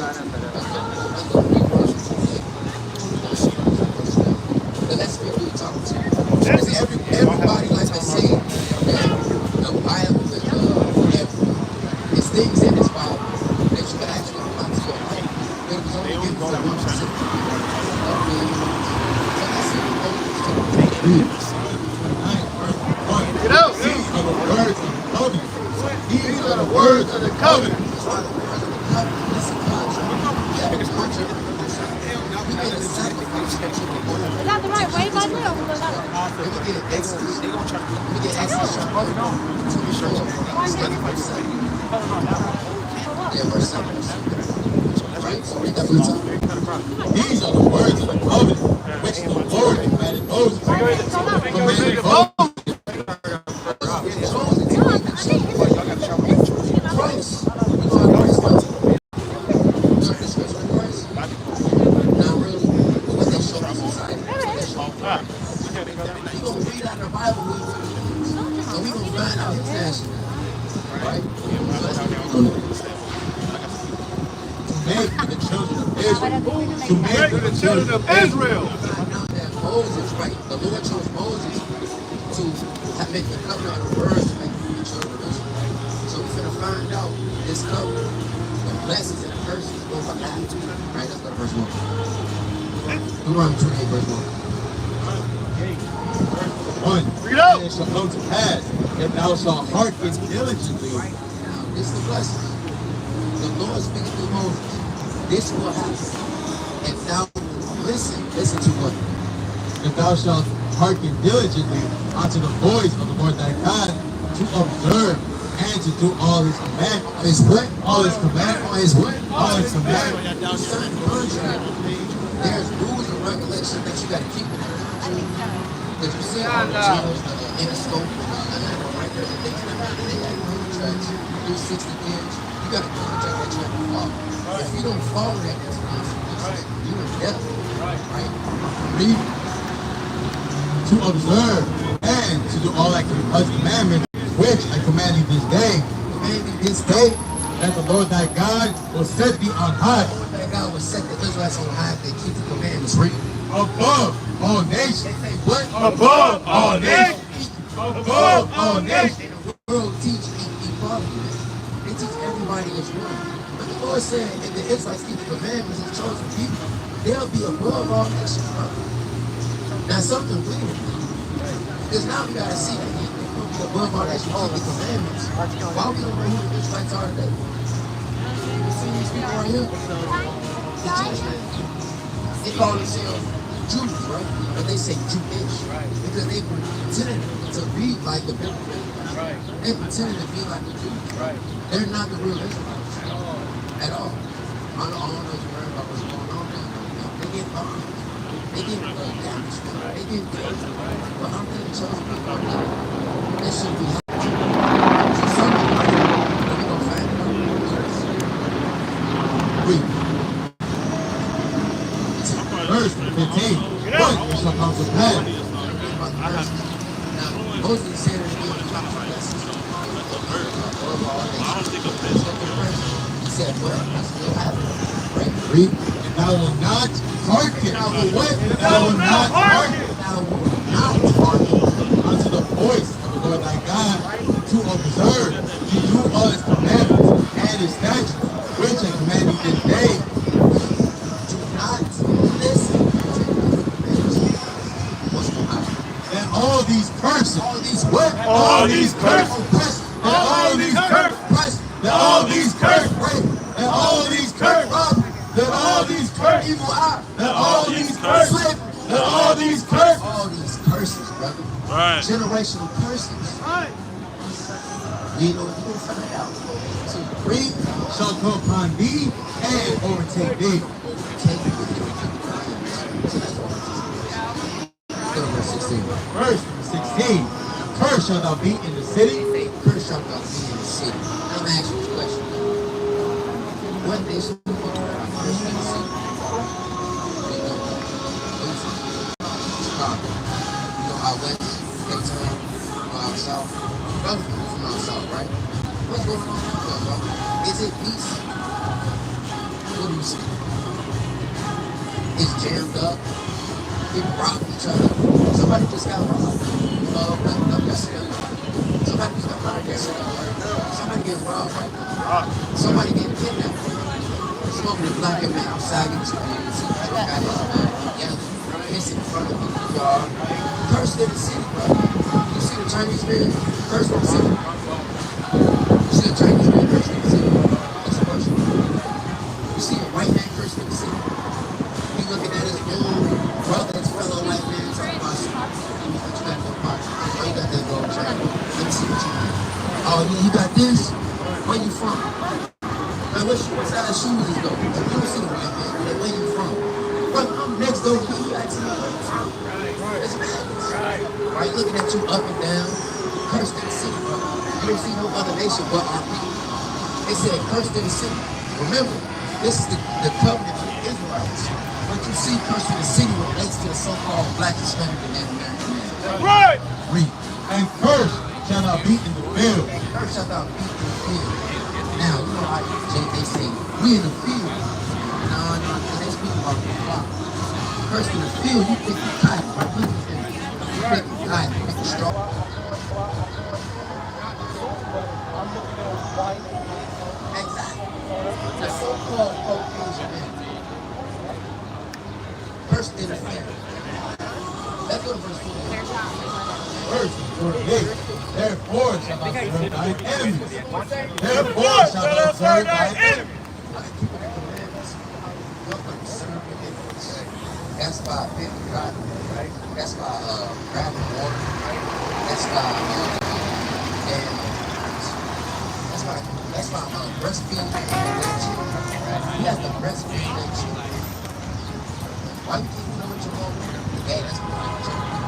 let's see who you're talking to. Because everybody likes to say that the Bible is everything. It's things in this Bible that you can actually apply to your life. But it's only given for one specific people. So let's see who Moses talking to. Get out. These are the words of the covenant. Is that the right way, by the way, or was that? These are the words of the covenant, which the Lord commanded Moses. To make the children of Israel. That Moses, right? The Lord chose Moses to make the covenant of the words to make the children of Israel. So we're going to find out this covenant, the blessings and the curses go by that. Right? That's the verse 1. Deuteronomy 28, verse 1. Read out. And it shall come to pass, if thou shalt hearken diligently. Now, this is the blessing. The Lord speaking through Moses. This will happen. If thou listen to what? If thou shalt hearken diligently unto the voice of the Lord thy God, to observe and to do all his commandments. His what? All his commandments. His what? All his commandments. There's rules and regulations that you got to keep in there. If you see all the channels, the Interscope, right there, they have contracts, 360 gigs, you got a contract that you have to follow. If you don't follow that, that's you're in debt. Right? Read. To observe and to do all that commandments which I command thee this day. Command thee this day. That the Lord thy God will set thee on high. The Lord thy God will set the Israelites on high if they keep the commandments. Read. Above all nations. They say what? Above all nations. Above all nations. The world teach equality. They teach everybody is one. But the Lord said, if the Israelites keep the commandments of chosen people, they'll be above all nations. Now something weird. Because now we gotta see that they'll be above all nations, keep the commandments. Why we don't know who the Israelites are today? You see these people right here? The Jewish man. They call themselves Jews, right? But they say Jewish. Because they pretend to be like the biblical. They pretend to be like the Jews. They're not the real Israelites. At all. I don't know if you heard about what's going on now. They get bombed. They get damaged. They get killed. But I'm thinking chosen people are not. They should be helped. So something like that, we're going to find out. Read. Verse 15. But it shall come to pass. Now, Moses said it again, I don't think a bitch. He said, what? I still have it. Right? Read. And I will not hearken. I will what? And I will not hearken. I will not hearken unto the voice of the Lord thy God to observe, to do all his commandments and his statutes, which I command you this day. Do not listen to what's going on. And all these curses, all these what? All these curses. And all these curses. And all these curses. And all these curses. And all these curses. Evil eye. And all these curses. And all these curses. All these curses, brother. Right. Generational curses. Right. You know, you can find out. So greed shall come upon thee and overtake thee. Overtake thee. So that's what verse 16. Verse 16. Cursed shalt thou be in the city. Cursed shalt thou be in the city. I'm going to ask you a question. What nation do you want to be cursed in the city? Chicago. You know out west, Daytime, you know out south. Brother from out south, right? What's going on out there, bro? Is it peace? What do you see? It's jammed up. People rob each other. Somebody just got robbed. Up yesterday. Somebody just got robbed yesterday. Somebody getting robbed right now. Somebody getting kidnapped. Smoking a black man outside in the community. Got his man together. It's in front of the yard. Cursed in the city, bro. You see the Chinese man? Cursed in the city. You see the Chinese man cursed in the city? That's worship. You see a white man cursed in the city? You looking at his own brother, his fellow white man, talking about you got no part. Oh, you got that gold chain. Let me see what you got. Oh, you got this? Where you from? Man, what size shoes is those? You don't see the white man. Where you from? Well, I'm next door to you. I tell you where you from. It's madness. Right? Looking at you up and down. Cursed in the city, bro. You don't see no other nation but our people. They said cursed in the city. Remember, this is the covenant of the Israelites. What you see cursed in the city relates to the so-called black, Hispanic, and Native American man. Right. Read. And cursed shall thou be in the field. And cursed shall thou be in the field. Now, you know how they say, we in the field. No, they speak about the flock. Cursed in the field, you think you tight, right? You think you tight, you think you strong. Exactly. The so-called Caucasian man. Cursed in the field. Let's go to verse 4. Verse 48. Therefore shalt thou serve thine enemies. Therefore shalt thou serve thine enemies. Keeping the commandments. You're going to serve your enemies. That's by picking cotton. That's by grabbing water. That's by breastfeeding their children. You have to breastfeed their children. Why you keep doing what you want? Hey, that's what I'm telling you.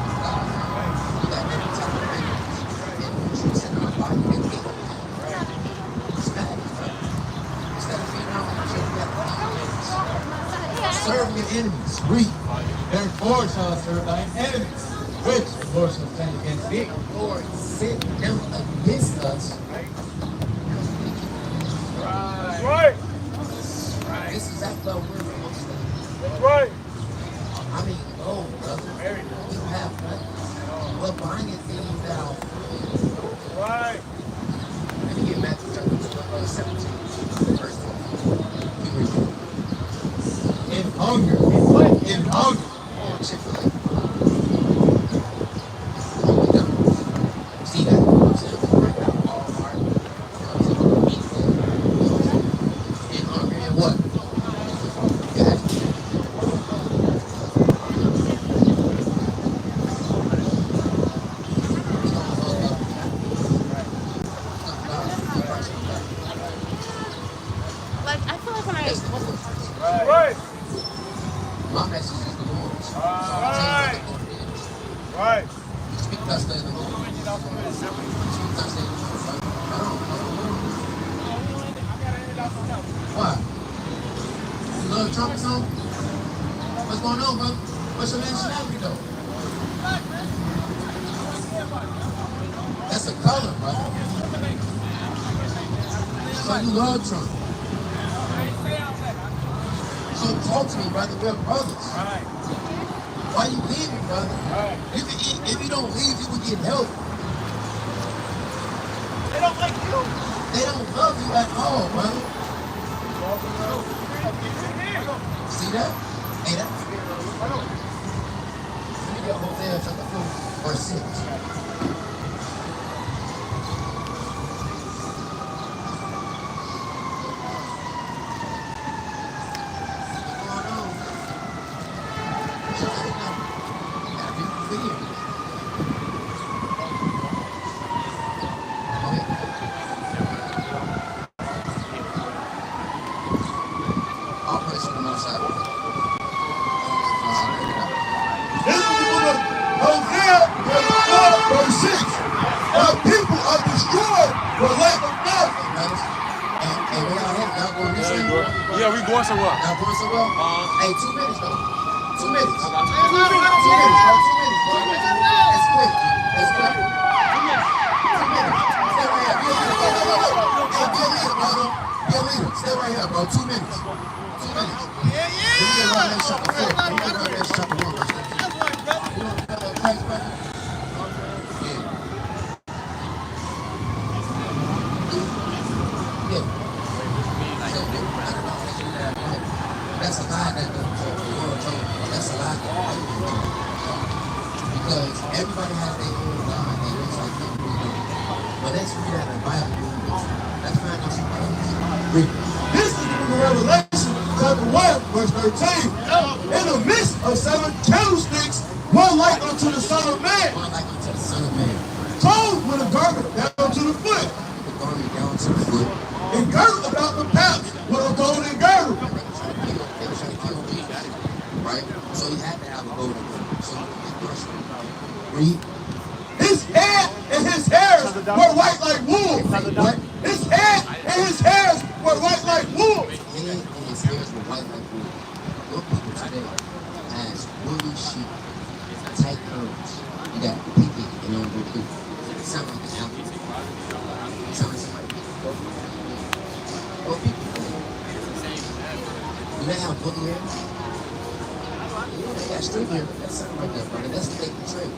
You got different type of enemies. And nutrients in our body that they don't have. It's bad. Instead of feeding our own children, you have to feed your enemies. Serve your enemies. Read. Therefore shall serve thine enemies, which the Lord shall stand against thee. The Lord sent them against us. Right. This is after we're supposed to. That's right. I mean, oh, brother. We don't have nothing. We're buying things that are free. Right. Let me get Matthew chapter 17, verse 1. You read. In hunger. In hunger. Oh, Chick-fil-A. Oh, we don't. See that? I'm saying, right now, Walmart. In hunger and what? Like, I feel like when I... Right. My message is the Lord's. Right. Right. Speak thus saith the Lord. Speak thus saith the Lord. Why? You love trumpet song? What's going on, bro? What's your nationality, though? That's a color, brother. So you love Trump. So talk to me, brother. We're brothers. Why you leaving, brother? You can eat, if you don't leave, you will get help. They don't like you. They don't love you at all, brother. See that? Hey, that's let me get Hosea chapter 4, verse 6. This is the book of Hosea, chapter 4, verse 6. My people are destroyed for lack of knowledge. And where y'all at? Y'all going this way? Yeah, we going somewhere. Y'all going somewhere? Hey, 2 minutes though. 2 minutes. 2 minutes, bro. 2 minutes, bro. That's quick. That's quick. 2 minutes. 2 minutes. Stay right here. Hey, be a leader, brother. Be a leader. Stay right here, bro. 2 minutes. 2 minutes. Let me get Revelation chapter 4. Let me get Revelation chapter 1, verse 13. You know Christ, brother? Yeah. That's a lie that the world told me. That's a lie. Because everybody has their own God. They look like them. But let's read out the Bible. Let's find out some things. Read. This is the book of Revelation, chapter 1, verse 13. In the midst of 7 candlesticks, one like unto the Son of Man, One like unto the Son of Man. clothed with a garment down to the foot, The garment down to the foot. and girded about the paps with a golden girdle. They were trying to kill Jesus. Right? So he had to have a golden girdle. So he could crush him. Read. His head and his hairs were white like wool. What? His head and his hairs were white like wool. His head and his hairs were white like wool. Your people today has woolly sheep, tight curls. You got pinky and you don't go through. It sounds like an apple. It sounds like somebody. Your people. Do they have woolly hair? Yeah, they got straight hair. That's something like that, brother. That's what they portray.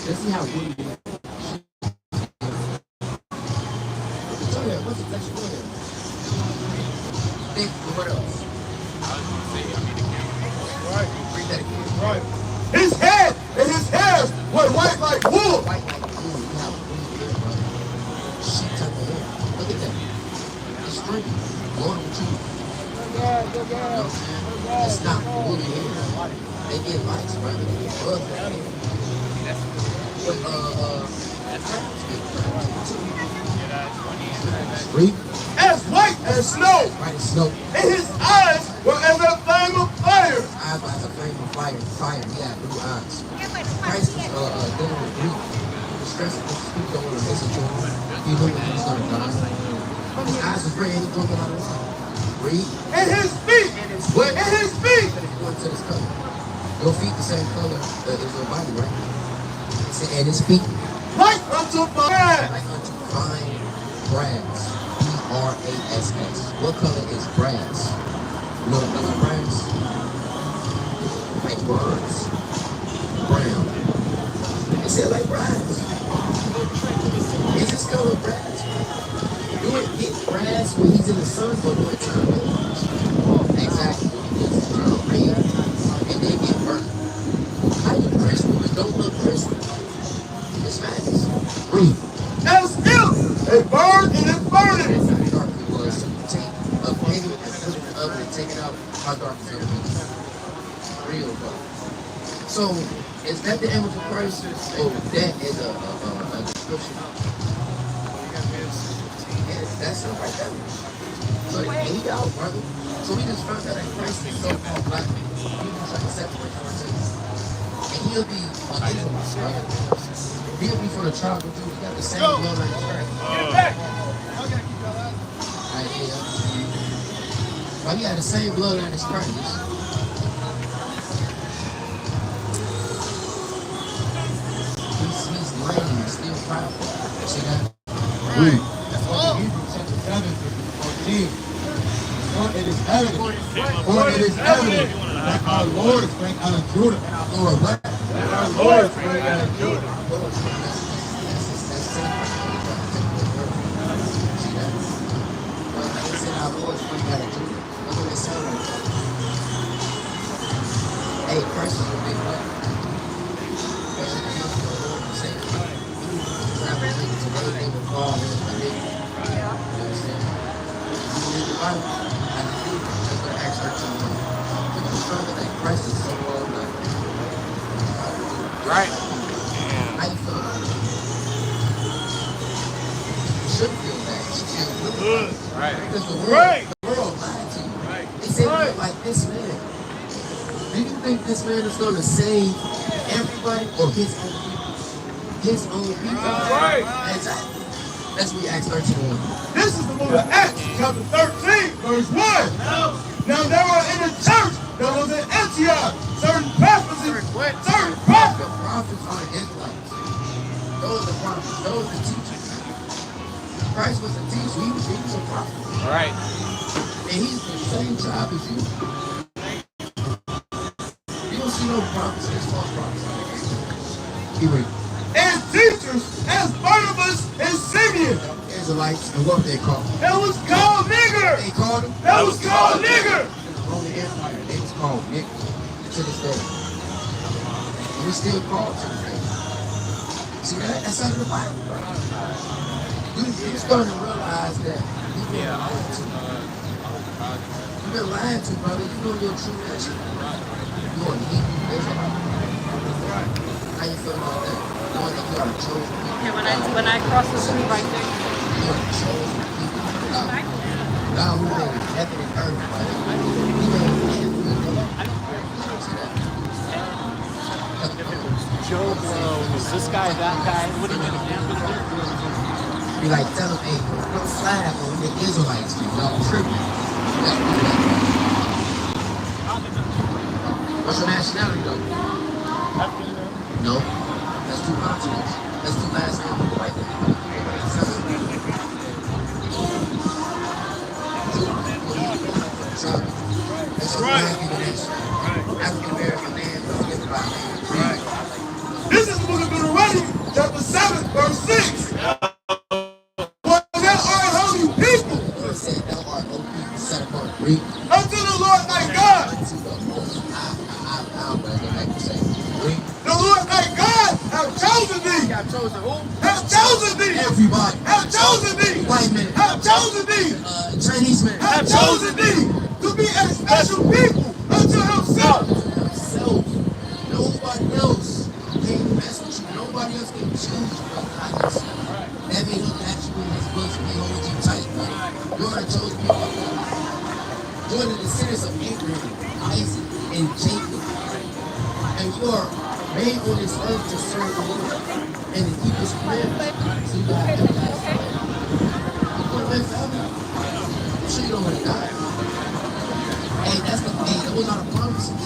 Let's see how woolly hair. What's your hair? What's your texture hair? Think, what else? Read that again. His head and his hairs were white like wool. White like wool. You have woolly hair, brother. Sheep type of hair. Look at that. It's straight. Going with you. You know what I'm saying? It's not woolly hair. They get lights, brother. They get bugs that hair. But, read. As white as snow. White as snow. And his eyes were as a flame of fire. Eyes like a flame of fire. Fire. He had blue eyes. Christ was dealing with grief. The stress of his people don't want to listen to him. He knew he was going to die. His eyes was red. He broke it out of water. Read. And his feet. What? And his feet. Going to this color. Your feet the same color as your body, right? And his feet Like unto fire. like unto fine brass. B-R-A-S-S. What color is brass? You know the color brass? Like bronze. Brown. It said like brass. Is this color brass? Do it get brass when he's in the sun or do it turn red? Exactly. It's turn red and then get burnt. How you crisp when it don't look crisp? It's madness. Read. As if a bird in it burning. How dark it was to take a penny and put it in the oven and take it out. How dark is it? Real dark. So, is that the image of Christ? Or that is a description? Yes, that's it right there. So he out, brother. So we just found out that Christ is so-called black man. People try to separate from us. And he'll be an Israelite, right? He'll be from the tribe of Judah. He got the same bloodline as Christ. Get back. Right here. But he had the same bloodline as Christ. He's lame, still powerful. See that? That's what Hebrews chapter 7. 13. For it is evident that our Lord sprang out of Judah. Lord, what? Our Lord sprang out of Judah. Hey, Christ is a big one. Today they will call him a big. You understand? You read the Bible, and the people, that's what Acts 13 was. But you show that Christ is so well done. Right. How you feel about it? You should feel that. You should feel good. Right. Because the world lied to you. Right. They said you're like this man. Do you think this man is going to save everybody or his own people? His own people? Right. Exactly. That's what Acts 13 was. This is the book of Acts, chapter 13, verse 1. Now there were in the church that was in Antioch certain prophets. The prophets are the Israelites. Those are the prophets. Those are the teachers. Christ was a teacher. He was a prophet. Right. And he's the same tribe as you. You don't see no prophets. There's false prophets. Keep reading. And teachers as Barnabas and Simeon. Israelites, and what they called? That was called nigger. They called them? That was called nigger. In the Roman Empire, they was called Nick to this day. And we still called to this day. See that? That's out of the Bible, bro. You're starting to realize that you've been lied to. You've been lied to, brother. You know your true nature. You're a Hebrew Israelite. How you feel about that? Knowing that you are a chosen people. Okay, when I cross the street right there. You are a chosen people. God who made heaven and earth, brother. He made everything. See that? Joe Blow, is this guy that guy? What do you mean? Be like, tell them, hey, don't slide on the Israelites, man. Y'all tripping. What's your nationality, though? No. That's two continents. That's two last names of white people. That's right. African American land, don't get about land. This is the book of Deuteronomy, chapter 7, verse 6. For there are holy people The Lord said, thou art no people set apart Greek. unto the Lord thy God. Unto the most high. The Lord thy God have chosen thee. Have chosen who? Have chosen thee. Everybody. Have chosen thee. White men. Have chosen thee. Chinese men. Have chosen thee to be a special people unto himself. Himself. Nobody else can mess with you. Nobody else can choose you, brother. I just, that means he got you in his bosom. He holds you tight, brother. You're a chosen people. You're the descendants of Abraham, Isaac, and Jacob. And you are made on this earth to serve the Lord and to keep his commandments. So you have everlasting life. You want to live forever? I'm sure you don't want to die. Hey, those are the promises.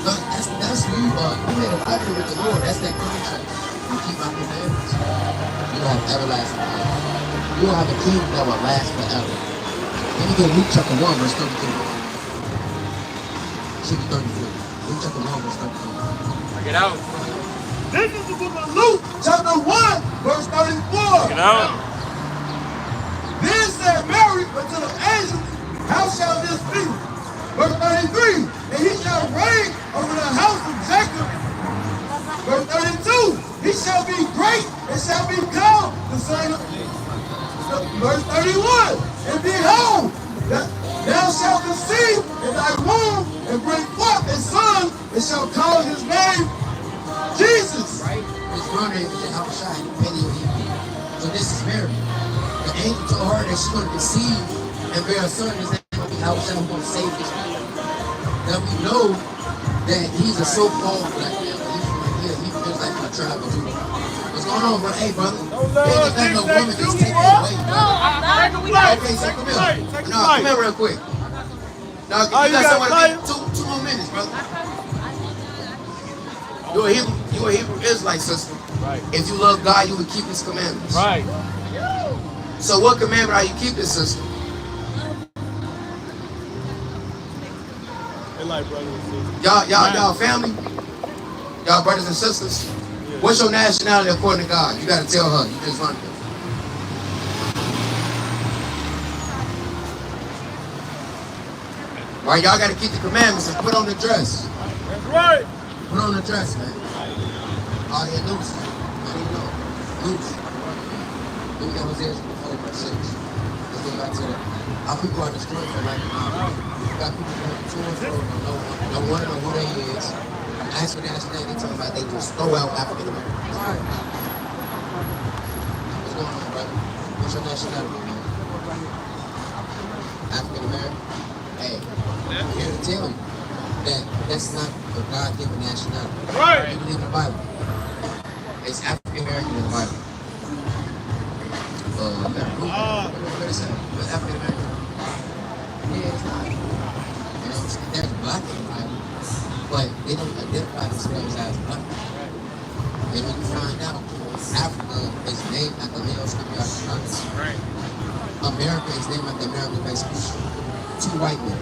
That's you. You made a covenant with the Lord. That's that contract. You keep my commandments. You will have everlasting life. You will have a kingdom that will last forever. Let me go Luke chapter 1, verse 33. Should be 34. Luke chapter 1, verse 33. Bring it out. This is the book of Luke, chapter 1, verse 34. Bring it out. Then said Mary unto the angel, how shall this be? Verse 33, and he shall reign over the house of Jacob. Verse 32, he shall be great and shall be called the son of... Verse 31, and behold, thou shalt conceive in thy womb and bring forth a son, and shall call his name Jesus. Right? His brother is the outside, so this is Mary. The angel told her that she's going to conceive and bear a son. His name will be outside, who's going to save his people. Now we know that he's a so-called black man, but he's just like my tribe of Judah. What's going on, bro? Hey, brother. Ain't let no woman just take it away, brother. Okay, so come here. No, come here real quick. Now, you got someone two more minutes, brother. You're a Hebrew Israelite sister. Right. If you love God, you would keep his commandments. Right. So what commandment are you keeping, sister? Israelite brothers and sisters. Y'all family? Y'all brothers and sisters? What's your nationality according to God? You gotta tell her. You just run it. All right, y'all gotta keep the commandments and put on the dress. That's right. Put on the dress, man. All here loose. I didn't know. Loose. Look at Hosea 4, verse 6. Let's go back to that. Our people are destroyed for right now. You got people going to and fro, don't want to know who they is. Ask for nationality, they talking about they just throw out African Americans. What's going on, brother? What's your nationality, man? African American? Hey, I'm here to tell you that that's not a God-given nationality. Right. You believe in the Bible. It's African American in the Bible. What is that? What's African American? Yeah, it's not. You know, there's black in the Bible, but they don't identify themselves as black. And when you find out, Africa is named after Leo Scripture. Right. America is named after American-based people. 2 white men.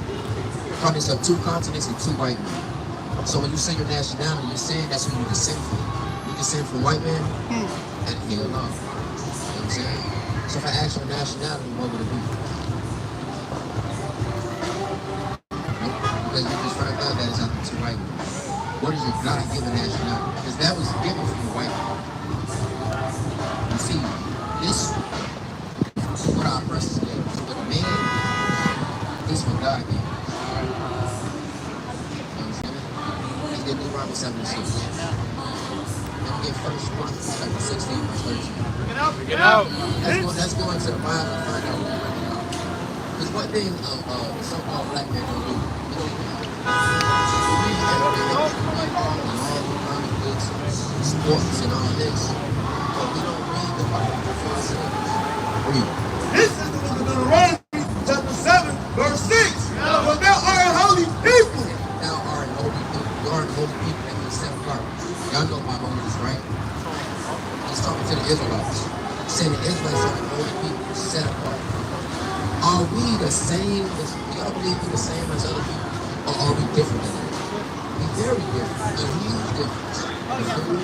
Continents of 2 continents and 2 white men. So when you say your nationality, you're saying that's who you descend from. You descend from white men, and hell no. You know what I'm saying? So if I ask your nationality, what would it be? Because you just found out that it's after 2 white men. What is your God-given nationality? Because that was given from the white man. You see, this is what our oppressors gave. So with a man, this is what God gave. Deuteronomy 7:6. Let me get First Chronicles chapter 16, verse 13. Get out. Let's go into the Bible and find out what we're running out. Because one thing so-called black men don't do, we don't read everything, all the comic books, sports, and all this, but we don't read the Bible for ourselves. Read. This is the book of Deuteronomy, chapter 7, verse 6. For thou art a holy people. Thou art a holy people. You are a holy people that means set apart. Y'all know about holiness, right? He's talking to the Israelites. Saying the Israelites are the holy people, set apart. Are we the same? Do y'all believe we're the same as other people? Or are we different than them? We're very different. A huge difference. Our food,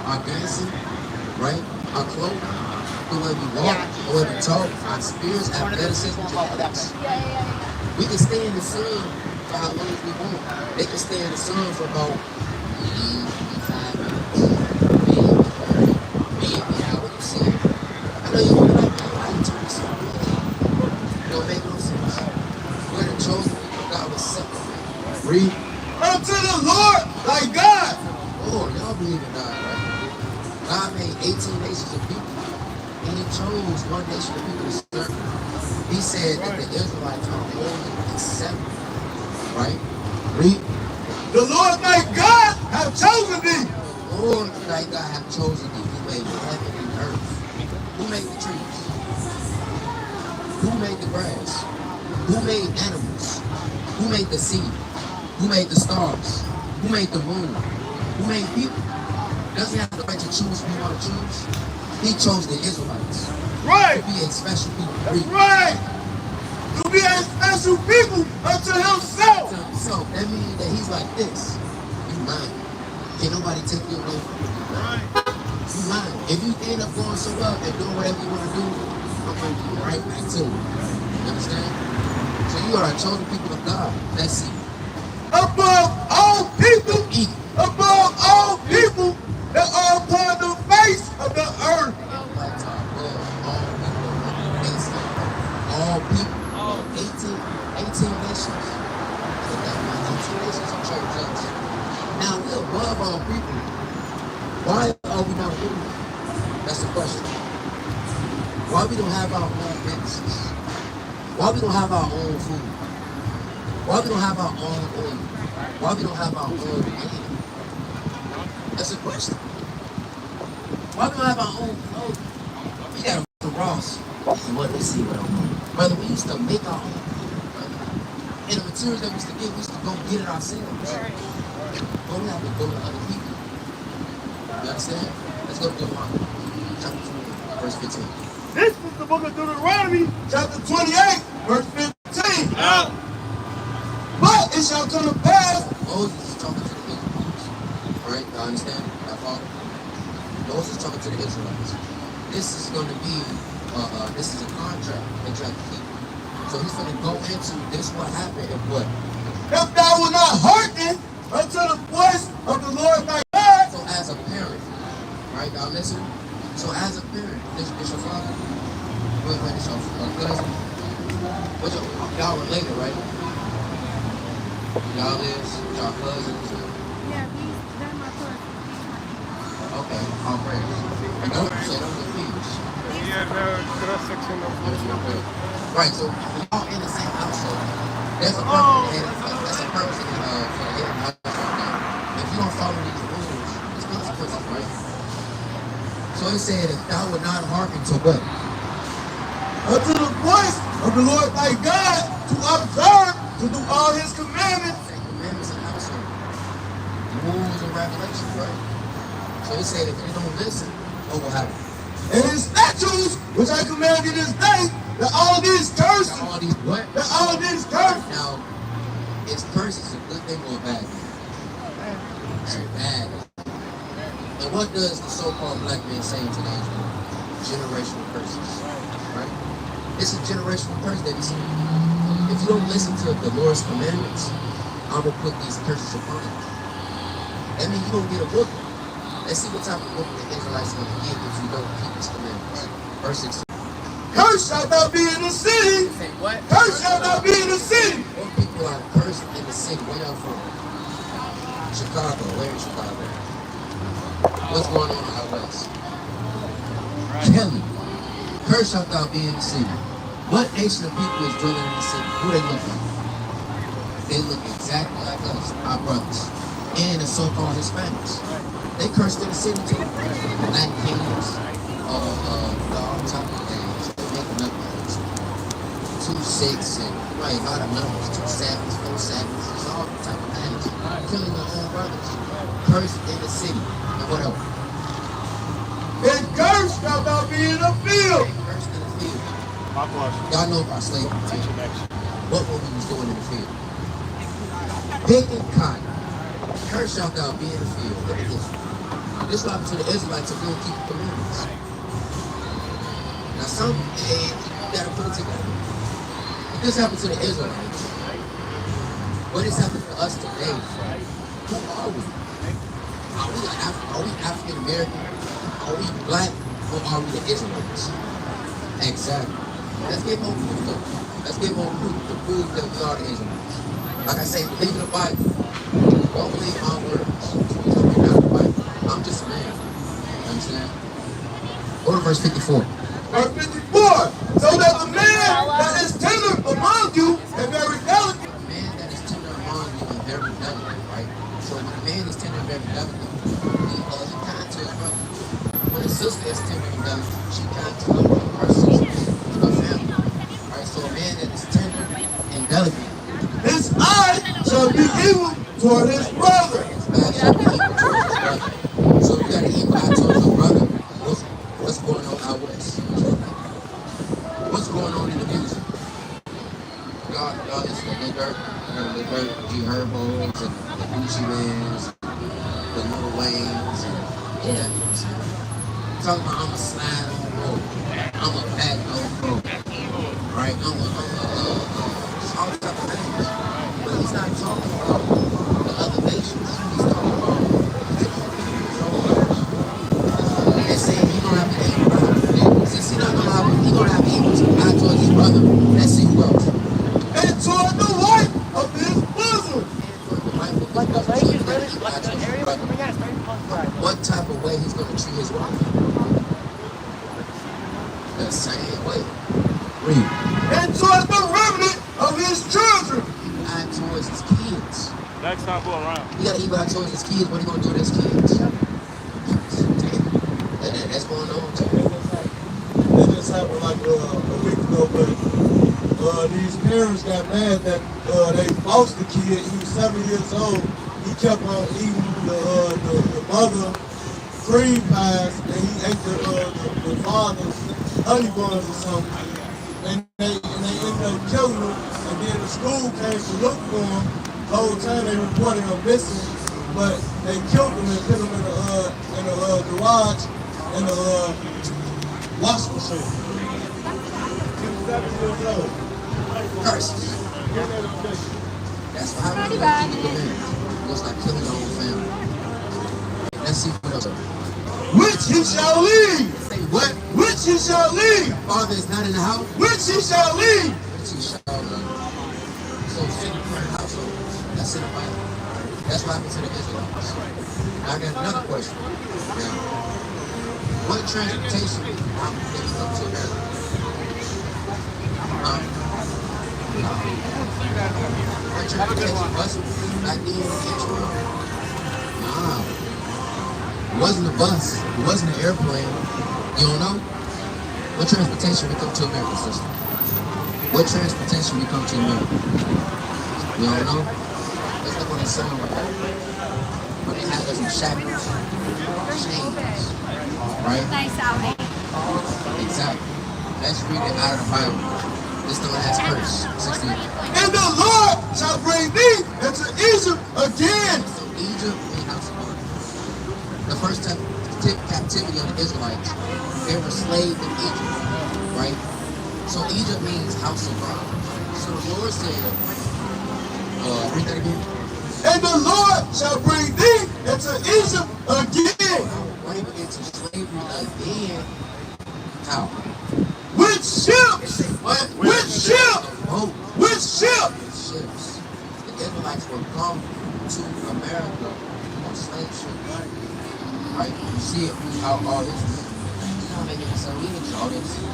our dancing, right? Our clothing, the way we walk, the way we talk, our spirits, athleticism, genetics. We can stay in the sun for how long as we want. They can stay in the sun for about 5 minutes. Maybe an hour. You see it? I know you're gonna be like, man, why you talking so much? It don't make no sense. We're the chosen people. God was separate. Read. Unto the Lord thy God. Oh, y'all believe in God, right? God made 18 nations of people, and He chose one nation of people to serve. He said that the Israelites are holy and separate. Right? Read. The Lord thy God have chosen thee. Lord thy God have chosen thee. Who made heaven and earth? Who made the trees? Who made the grass? Who made animals? Who made the sea? Who made the stars? Who made the moon? Who made people? Doesn't he have the right to choose who he want to choose? He chose the Israelites. Right. To be a special people. That's Read. right. To be a special people unto himself. To himself. That means that he's like this. You mine. Can't nobody take you away from you. Right. You mine. If you end up going so well and doing whatever you want to do, I'm going to give you right back to you. You understand? So you are a chosen people of God. That's it. Above all people. Above all people that are upon the face of the earth. All people. 18 nations. 18 nations of church us. Now we're above all people. Why are we not doing it? That's the question. Why we don't have our own medicines? Why we don't have our own food? Why we don't have our own oil? Why we don't have our own land? That's a question. Why we don't have our own clothing? We got to Ross. And what they see what I'm doing. Brother, we used to make our own. And the materials that we used to get, we used to go get it ourselves. But we have to go to other people. You understand? Let's go to Deuteronomy, chapter 20, verse 15. This is the book of Deuteronomy, chapter 28, verse 15. Out. But it it shall come to pass. Moses is talking to the Israelites. Right? You understand? That follow? Moses is talking to the Israelites. This is going to be, this is a contract that you have to keep. So he's going to go into this what happened and what? If thou will not hearken unto the voice of the Lord thy God. So as a parent, right? Y'all listen? So as a parent, this your father? Wait, this your cousin? What's your, y'all related, right? Y'all is? Y'all cousins? Yeah, they're my cousins. Okay, all praise. And don't say don't confuse. Yeah, the cross section of Right, so y'all in the same household. There's a purpose in that's a purpose in for the head of the household. If you don't follow these rules, it's consequences, right? So it said, if thou would not hearken to what? Unto the voice of the Lord thy God, to observe, to do all his commandments. Commandments and household. Rules and regulations, right? So it said, if you don't listen, what will happen? And his statutes, which I command you this day, that all these curses. All these what? That all these curses. Now, is curses a good thing or a bad thing? It's bad. And what does the so-called black man say in today's world? Generational curses, right? It's a generational curse that he's saying. If you don't listen to the Lord's commandments, I'm going to put these curses upon you. That means you don't get a whooping. Let's see what type of whooping the Israelites are going to get if you don't keep his commandments. Verse 16. Curse shall not be in the city. Say what? Curse shall not be in the city. What people are cursed in the city? Where y'all from? Chicago. Where in Chicago? What's going on out west? Kelly. Curse shalt thou be in the city. What nation of people is dwelling in the city? Who they look like? They look exactly like us, our brothers, and the so-called Hispanics. They cursed in the city too. Latinos, all type of things. They making up names. 2 6 and right, a lot of numbers. 2 7s, 4 7s. It's all type of things. Killing their own brothers. Cursed in the city. And what else? And curse shall not be in the field. Cursed in the field. my question. Y'all know about slavery too. Connection. What we was doing in the field? Picking cotton. Curse shalt thou be in the field. Look at this. This is what happened to the Israelites if you don't keep the commandments. Now some, you gotta put it together. If this happened to the Israelites, what is happening for us today? Who are we? Are we African American? Are we black? Or are we the Israelites? Exactly. Let's get more proof though. Let's get more proof to prove that we are the Israelites. Like I say, believe in the Bible. Don't believe my words. You're not the Bible. I'm just a man. You understand? Go to verse 54. Verse 54. So that the man that is tender among you and very delicate. A man that is tender among you and very delicate, right? So when a man is tender and very delicate, he kind to his brother. When a sister is tender and delicate, she kind to her sister, her family. Right? So a man that is tender and delicate, His eye shall be evil toward his brother. his back shall be evil towards his brother. So if you got an evil eye towards your brother, what's going on out west? What's going on in the music? Y'all listen to Lil Durk, G Herbos, and the Gucci Mans, the Lil Waynes, and yeah, you know what I'm saying? Talking about I'm a slide on road, I'm a back on road, right? I'm a just all type of things. But he's not talking about the other nations. He's talking about and saying he don't have to evil eye. Since he not gonna have evil eye towards his brother, let's see who else. And toward the wife of his bosom. Like the lake is really, like the area we're looking at is very close to right. What type of way he's gonna treat his wife? The same way. Read. And toward the remnant of his children. Eye towards his kids. Next time, go around. He got an evil eye towards his kids. What are you gonna do to his kids? Damn. That's going on too. It just happened like a week ago, but these parents got mad that they lost the kid. He was 7 years old. He kept on eating the mother cream pies, and he ate the father's honey buns or something. And they ended up killing him. And then the school came to look for him, whole time they reported him missing, but they killed him and put him in the garage in the wash machine. He was 7 years old. Curses. That's why I really like keeping the marriage. It was like killing your own family. Let's see what else. Which he shall lead. Say what? Which he shall lead. Father is not in the house. Which he shall lead. Which he shall lead. So single parent household. That's in the Bible. That's what happened to the Israelites. Now I got another question. Now, what transportation did you come to America? What transportation bus back then in Israel? Nah. It wasn't a bus. It wasn't an airplane. You don't know? What transportation we come to America, sister? What transportation we come to America? You don't know? Let's look on the sun right here. When they have us in shackles, chains, right? Nice outing. Exactly. Let's read it out of the Bible. This is the last verse. 16. And the Lord shall bring thee into Egypt again. So Egypt and house of bondage. The first captivity of the Israelites, they were slaves in Egypt, right? So Egypt means house of bondage. So the Lord said, read that again. And the Lord shall bring thee into Egypt again. Bring into slavery again. How? With ships. What? With ships. Oh, With ships. ships. The Israelites were come to America on slave ships. Right? You see it how all this is. You know, making it so we didn't draw this. You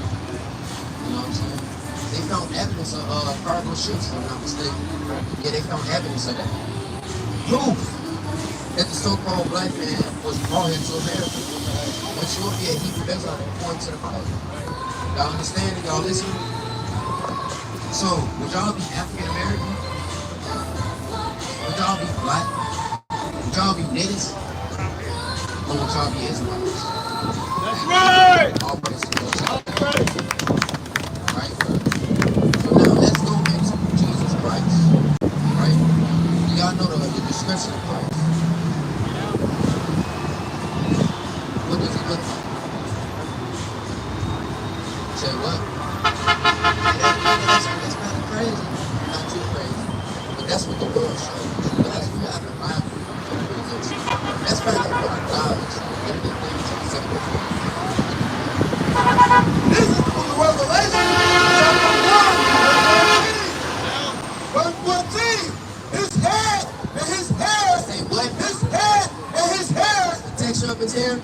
know what I'm saying? They found evidence of cargo ships, if I'm not mistaken. Yeah, they found evidence of that. Proof that the so-called black man was brought into America. But you will be a Hebrew Israelite according to the Bible. Y'all understand it? Y'all listen? So, would y'all be African American? Would y'all be black? Would y'all be natives? Or would y'all be Israelites? That's right! Always. Right? So now let's go into Jesus Christ. Right? Do y'all know the description of Christ? What does he look like? Say what? That's kind of crazy. Not too crazy. But that's what the world shows. But that's what the Bible. That's kind of what God is. This is from the Revelation. Verse 14. His head and his hair. Say what? His head and his hair. The texture of his hair?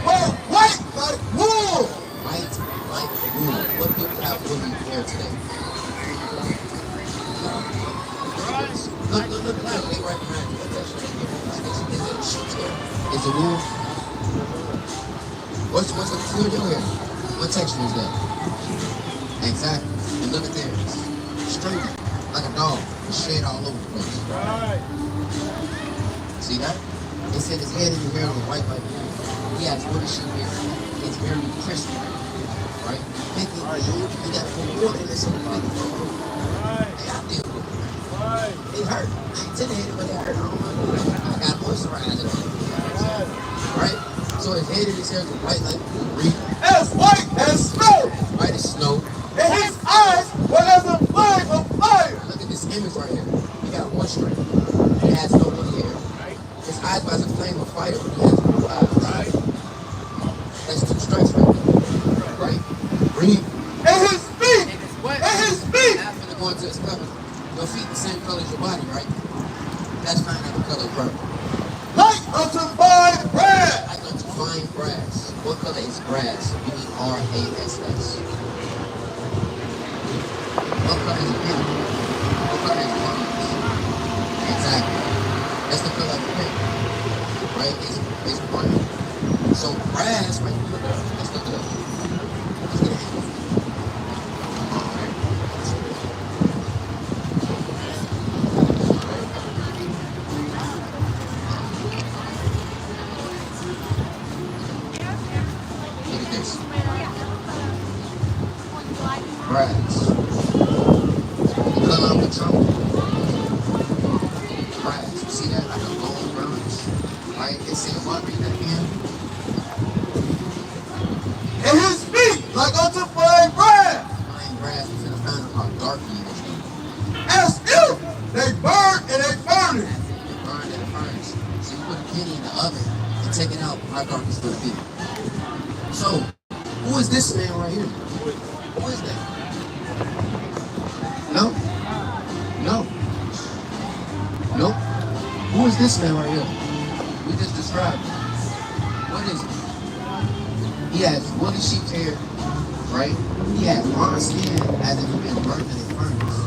Well, white like wool. White like wool. What people have woolly hair today? Look, they right behind you. What texture is it? Is it a sheep's hair? Is it wool? What's the feel of your hair? What texture is that? Exactly. And look at there. It's straight, like a dog. It's shed all over the place. Right. See that? They said his head and his hair was white like wool. He has woolly sheep hair. It's very crispy. Right? He got to put water in this on the face. Hey, I deal with it. Right. It hurt. I ain't intimidated, but it hurt. I don't know. I got moisturizer. Right? So his head and his hair was white like wool. As white as snow. White as snow. And his eyes were as a flame of fire. Look at this image right here. He got one stripe. He has no one hair. His eyes are as a flame of fire, but he has no eyes. That's two stripes right there. Right? Read. And his feet. And his feet. Now I'm gonna go into his color. Your feet the same color as your body, right? That's fine at the color of purple. Like unto fine bread. Like unto fine brass. What color is brass? B-R-A-S-S. What color is pink? What color is bronze? Exactly. That's the color of pink. Right? It's brown. So brass, right? Let's look it up. Let's get it. Look at this. Brass. The color of the trumpet. of it and taking out our darkness for the people. So, who is this man right here? Who is that? No? No. Nope. Who is this man right here? We just described him. What is he? He has woolly sheep hair, right? He has bronze skin as if he's been burned in a furnace.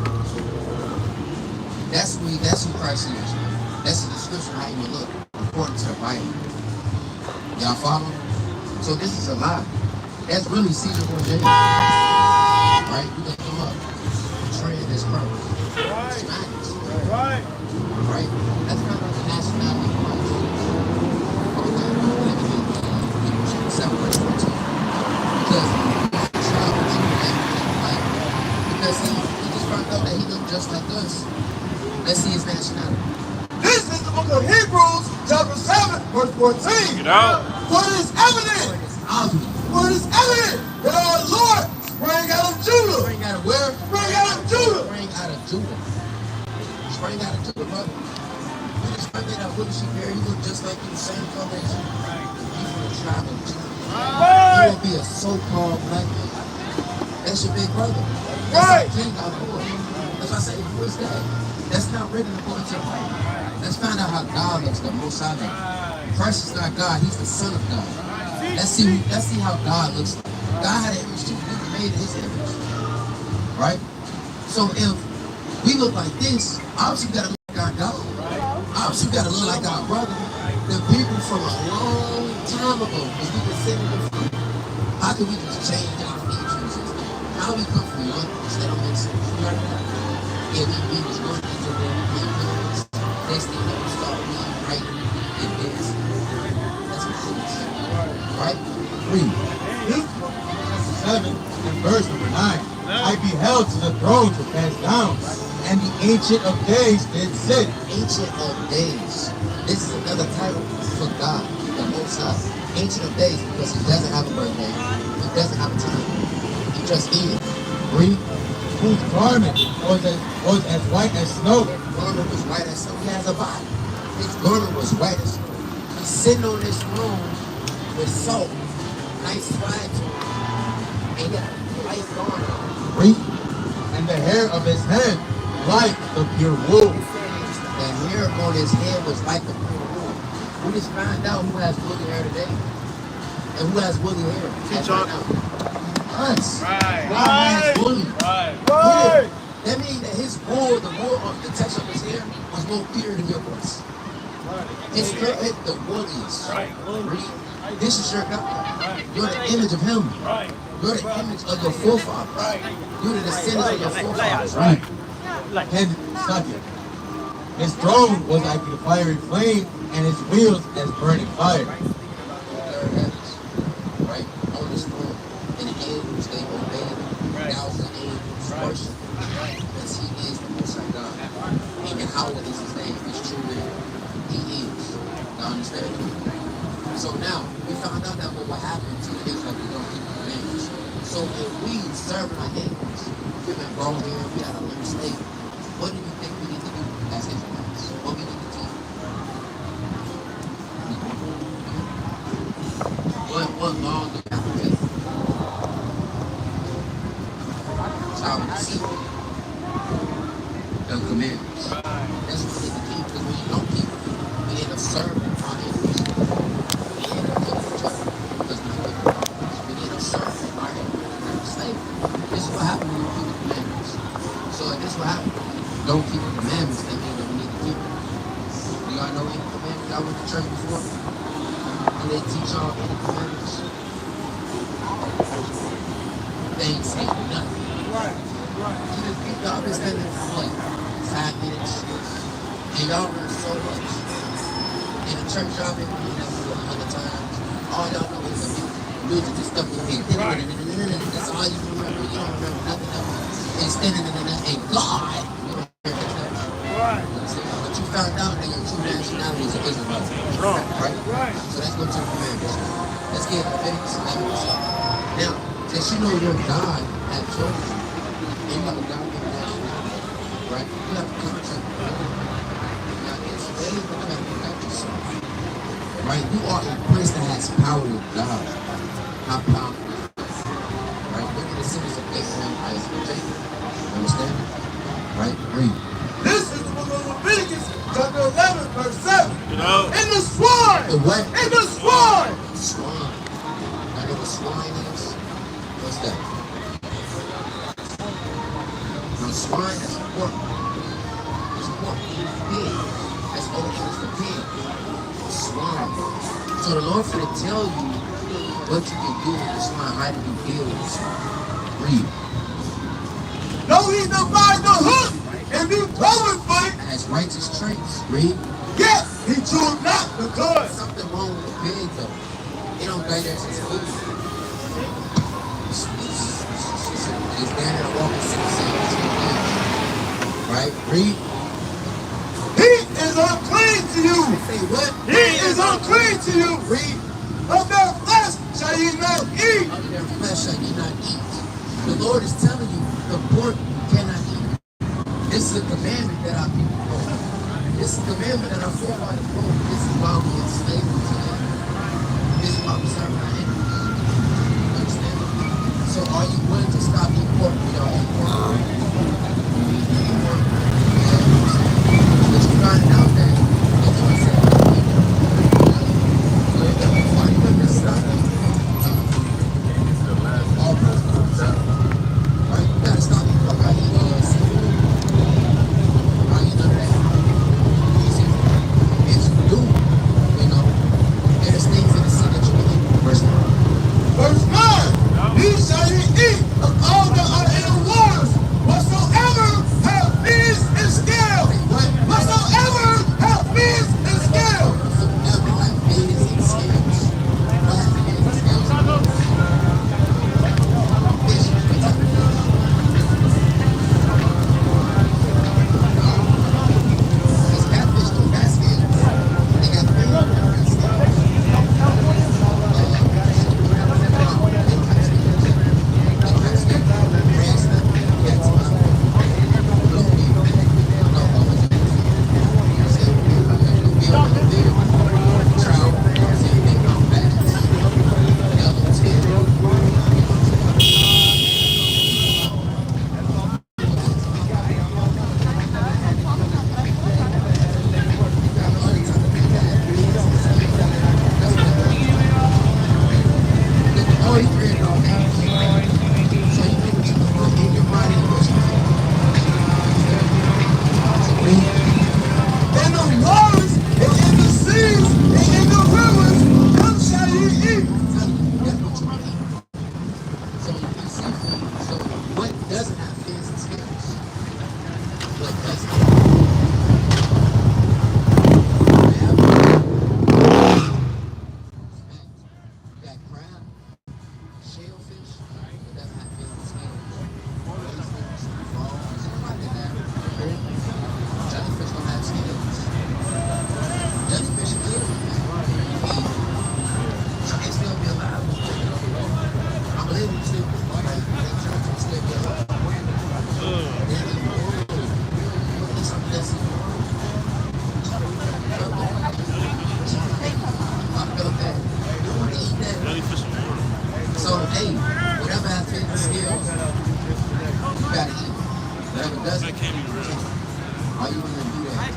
That's who Christ is. That's the description of how he would look according to the Bible. Y'all follow? So this is a lie. That's really Caesar Borgia. Right? We look him up. Portraying this Christ. Spanish. Right. Right? That's not the nationality of Christ. Separate from two. Because he just found out that he looked just like us. Let's see his nationality. This is the book of Hebrews, chapter 7, verse 14. Get out. For it is evident, that our Lord sprang out of Judah. Spring out of where? Sprang out of Judah. Spring out of Judah. Spring out of Judah, brother. When you spring out of Willie Sheep hair, you look just like you, the same color as you. You from the tribe of Judah. You won't be a so-called black man. That's your big brother. That's our king, our Lord. That's why I say, who is that? That's not written according to the Bible. Let's find out how God looks, the Most High God. Christ is not God, he's the Son of God. Let's see how God looks like. God had an image too, he was made in his image. Right? So if we look like this, obviously we gotta look like our God. Obviously we gotta look like our brother. The people from a long time ago, because we've been sitting before. How can we just change our features? How we come from one, that don't make sense. You heard that? Yeah, we was going into them, we parents. Next thing you know, we start being right in this. That's what it is. Right? Read. Luke 7 and verse number 9. I beheld to the thrones were cast down, and the Ancient of Days did sit. Ancient of Days. This is another title for God, the Most High. Ancient of Days, because he doesn't have a birthday. He doesn't have a time. He just is. Read. Whose garment was as white as snow. His garment was white as snow. He has a body. His garment was white as snow. He's sitting on this throne with salt, nice swag to him, and he got a white garment on. Read. And the hair of his head like the pure wool. The hair on his head was like the pure wool. We just found out who has woolly hair today, and who has woolly hair right now. Us. Right. God has woolly. Right. Right. That means that his wool, the wool of the texture of his hair, was more pure than yours. His hair hit the wooliest. Right. Read. This is your God. You're the image of him. Right. You're the image of your forefathers. You're the descendants of your forefathers. Right. And second, his throne was like a fiery flame, and his wheels as burning fire. Third heavens, right? On this throne. And the angels, they obey him. Thousands of angels worship him. Because he is the Most High God. And Yahweh is his name. His true name. He is. You understand? So now, we found out that what happened to the Israelites, we don't keep the commandments. So if we serving our enemies, we've been grown here, we had a little state, what do you think we need to do as Israelites? What we need to do? What law do we have to take? Child of the seed. The commandments. That's what we need to keep, because when you don't keep it, we end up serving our enemies. We end up killing each other because we don't keep the commandments. We end up serving our enemies. This is what happened when you keep the commandments. So if this is what happened, don't keep the commandments, that means that we need to keep them. Do y'all know any commandments? Y'all went to church before? And they teach y'all any commandments? They ain't saying nothing. Y'all been standing for like 5 minutes, and y'all learn so much. In the church, y'all been doing that for 100 times. All y'all know is the music and stuff with me. That's all you remember. You don't remember nothing else. And standing in that, and God, you don't remember that. But you found out that your true nationality is an Israelite. Right? So let's go to the commandments. Let's get Leviticus 11. Now, since you know your God has chosen you, and you have a God-given nationality, right? You have a contract with God. Now, it's way, but you got to protect yourself. right? You are a prince that has power with God. How powerful is this? Right? Look at the sins of Abraham, Isaac, and Jacob. Understand? Right? Read. This is the book of Leviticus, chapter 11, verse 7. You know? In the swine! The what? In the swine! Swine. I know what swine is. What's that? Now, swine is pork. It's pork. Pig. That's all it is for pig. Swine. So the Lord's going to tell you what you can do with the swine, how do you deal with the swine. Read. No, he divides the hook and be cloven-footed. Has righteous traits. Read. Yet he chewed not the cud. Something wrong with the pig, though. They don't digest his food. It's down there walking 6 Right? Read. He is unclean to you. Say what? He is unclean to you. Read. Of their flesh shall ye not eat. Of their flesh shall ye not eat. The Lord is telling you the pork you cannot eat. This is a commandment that our people broke. This is a commandment that our forefathers broke. This is why we enslaved them today. This is why we serve our enemies. Understand? So are you willing to stop eating pork? We don't eat pork. But you find out that the Lord said, are you willing to stop eating? All pork. Right? You gotta stop eating pork. Are you seafood? Are you none of that? It's you, you know. There's things in the sea that you can eat. Verse 9. Verse 9. He shall ye eat of all that are in the waters, whatsoever have fins and scales. Whatsoever have fins and scales. Whatsoever have fins and scales. What have fins and scales? Fish. What type of fish? These catfish don't have scales. They got fins, but they don't have scales. Oh, he created all things. So you know what you can put in your body and what you can't. In the waters and in the seas and in the rivers, them shall ye eat. That's what you can eat. So you can see, so what doesn't have fins and scales? What doesn't? You got crab, shellfish, it doesn't have fins and scales. Oysters, frogs, like they have. Jellyfish don't have scales. Jellyfish is good. So they still be alive. I believe they still be alive. They still be alive. It's something that's I felt that. You want to eat that? So, hey, whatever has fins and scales, you gotta eat. Whatever doesn't, you can't. Are you willing to do that?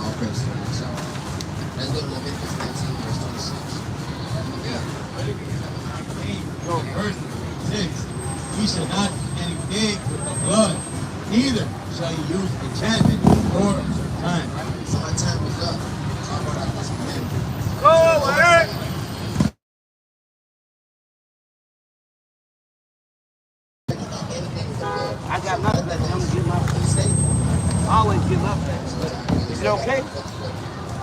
All praise to God. So, let's go to Leviticus 19, verse 26. Verse 6. Ye shall not eat any pig with the blood, neither shall ye use enchantment or time. So my time is up. So I brought out this commandment. Anything with the blood. I got nothing left. I'm gonna give my. You say, I always give up. Is it okay?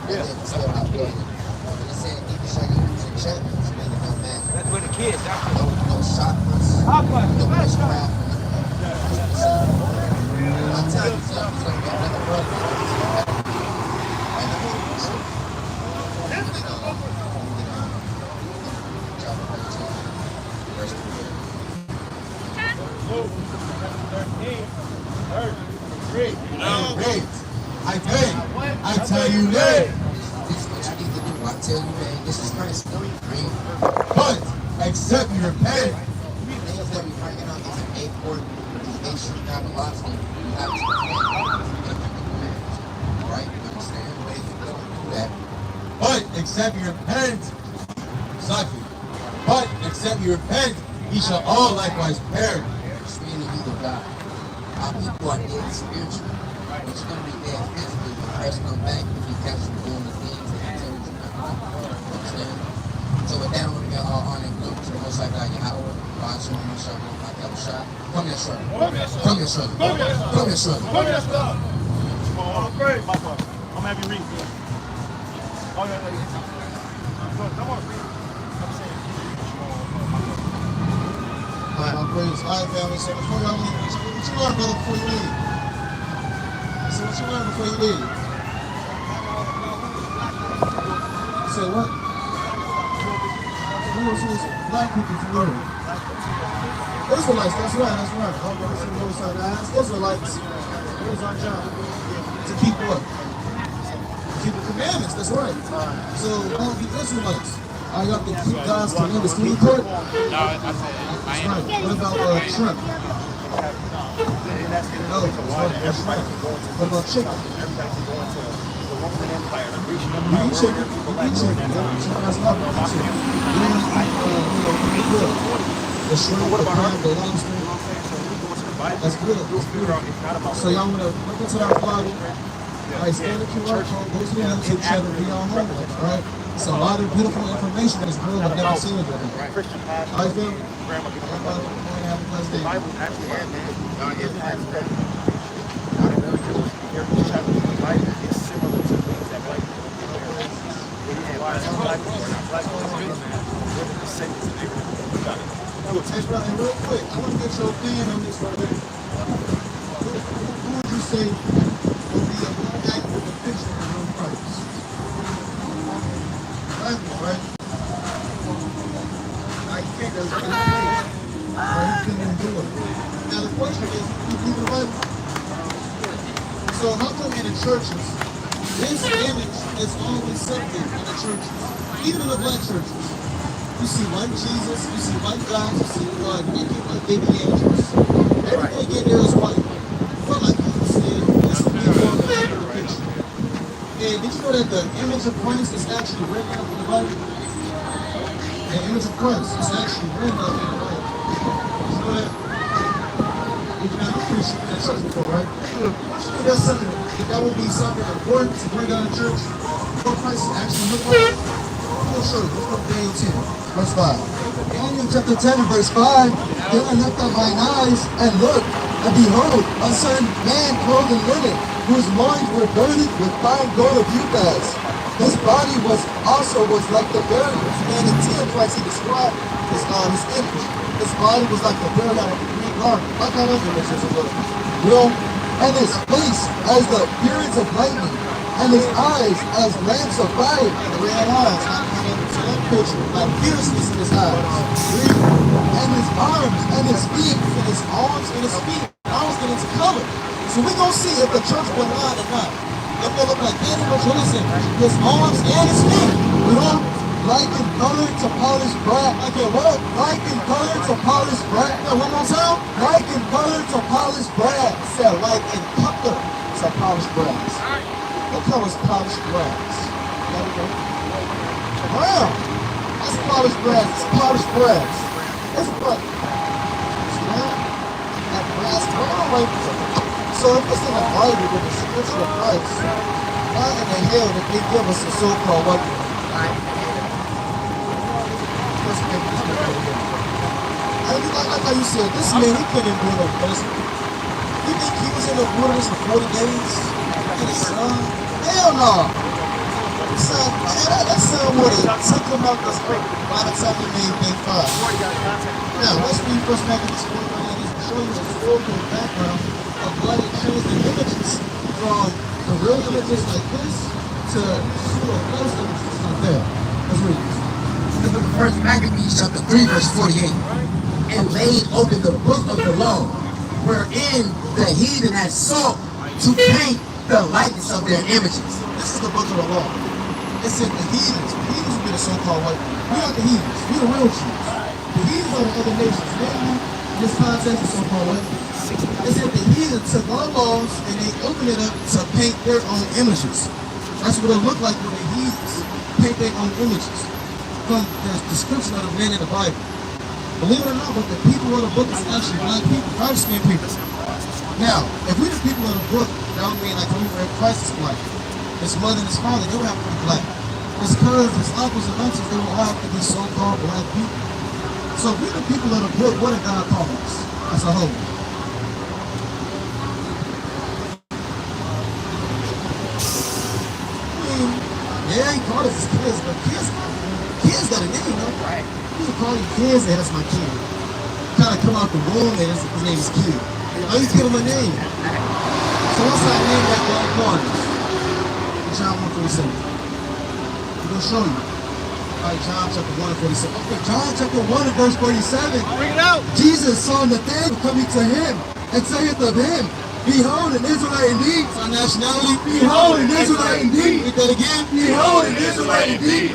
yeah. Still not blood. It said, neither shall you use enchantments, meaning no magic. That's for the kids. That's for No chakras. Papa. No witchcraft. My time is up. It's going to be another blood. And the Holy Ghost. Chapter 13, verse 3. I tell you, nay. This is what you tell you, man, this is Christ. Right? But except you repent. Things that we bringing up is an 8 quart, these 8 shrimp velocity. You have to repent. Right? You understand? But if you don't do that, But except you repent. Exactly. But except you repent, ye shall all likewise perish. it's really either God. Our people are dead spiritually, but you're going to be dead physically when Christ comes back if you catch you doing the things that he tells you not to do. You understand? So with that, I'm going to get all honor and glory to the Most High God, Yahweh. Come here, son. Come here, son. Come here, son. Come here, son. I'm gonna have you read. Oh, yeah. Come on, read. All right, family. So before y'all leave, what you learn, brother, before you leave? So what you learn before you leave? Say what? Black people for real. Israelites, that's right. All brothers and Northside guys. Israelites. What is our job? To keep what? Keep the commandments, that's right. So don't be Israelites. I got to keep God's commandments. Can you court? No, I said That's right. What about shrimp? No, that's right. What about chicken? You eat chicken. That's not chicken. You don't eat the shrimp, the crab, the lobster. That's good. So y'all want to look into our blog. Alright, scan the QR code, go to the YouTube channel, be on homework, alright? It's a lot of beautiful information that this world have never seen before. Alright, Phil? Have a blessed Hey, brother, real quick, I want to get your opinion on this right here. Who would you say would be a more accurate depiction of real Christ? Bible, right? I can't do it. He couldn't do it. Now the question is, you believe the Bible? So how come in the churches, this image is always something in the churches, even in the black churches? You see white Jesus, you see white God, you see Mickey, like baby angels. Everything in there is white. But like you said, this is the more accurate picture. And did you know that the image of Christ is actually written up in the Bible? The image of Christ is actually written up in the Bible. Did you know that? You've never preached in that church before, right? That's something, that would be something important to bring out in church. What Christ is actually look like? Let's show you. Let's go to Daniel 10, verse 5. Daniel chapter 10 and verse 5. Then I lift up mine eyes and look, and behold, a certain man clothed in linen, whose loins were girded with fine gold of Uphaz. His body was like the bear's. And in 10 twice he described his image. His body was like the bear that had a green garment. Like how those images are good. You know? And his face as the appearance of lightning, and his eyes as lamps of fire. The red eyes, that picture, like fierceness in his eyes. And his arms and his feet, and his arms and his feet. I was getting into color. So we're going to see if the church will line or not. If they look like animals, listen, his arms and his feet, you know, like in color to polished brass. Okay, what? Like in color to polished brass. Yeah, one more time. Like in color to polished brass. Yeah, like in color to polished brass. What color is polished brass? There we go. Brown. That's polished brass. It's polished brass. It's what? See that? That brass brown right there. So if it's in the Bible with the scripture of Christ, why in the hell did they give us a so-called what? Like how you said, this man, he couldn't be in a prison. You think he was in the wilderness for 40 days? In the sun? Hell no! That son would have took him out the script by the time he made day 5. Now, let's read First Maccabees 4:9 to show you the historical background of what it changed the images from the real images like this to pseudo-false images like that. Let's read this. The book of First Maccabees chapter 3 verse 48. And laid open the book of the law, wherein the heathen had sought to paint the likeness of their images. This is the book of the law. It said the heathens. The heathens would be the so-called white. We are the heathens. We the real Jews. The heathens are the other nations. Namely, in this context, the so-called white. It said the heathens took our laws and they opened it up to paint their own images. That's what it looked like when the heathens paint their own images from the description of the men in the Bible. Believe it or not, but the people of the book is actually black people, dark-skinned people. Now, if we the people of the book, that would mean like when we read Christ is black. His mother and his father, they would have to be black. His cousins, his uncles and aunties, they would have to be so-called black people. So if we the people of the book, what did God call us as a whole? Yeah, he called us his kids, but kids got a name, though. Right. You can call him kids, and that's my kid. Kind of come out the womb, and his name is Kid. Oh, you give him a name. So what's that name that God called us? John 1:47. We're going to show you. All right, John chapter 1:47. Okay, John chapter 1 and verse 47. Bring it out. Jesus saw Nathanael coming to him and saith of him, Behold, an Israelite indeed. Our nationality. Behold, an Israelite indeed. Read that again. Behold, an Israelite indeed.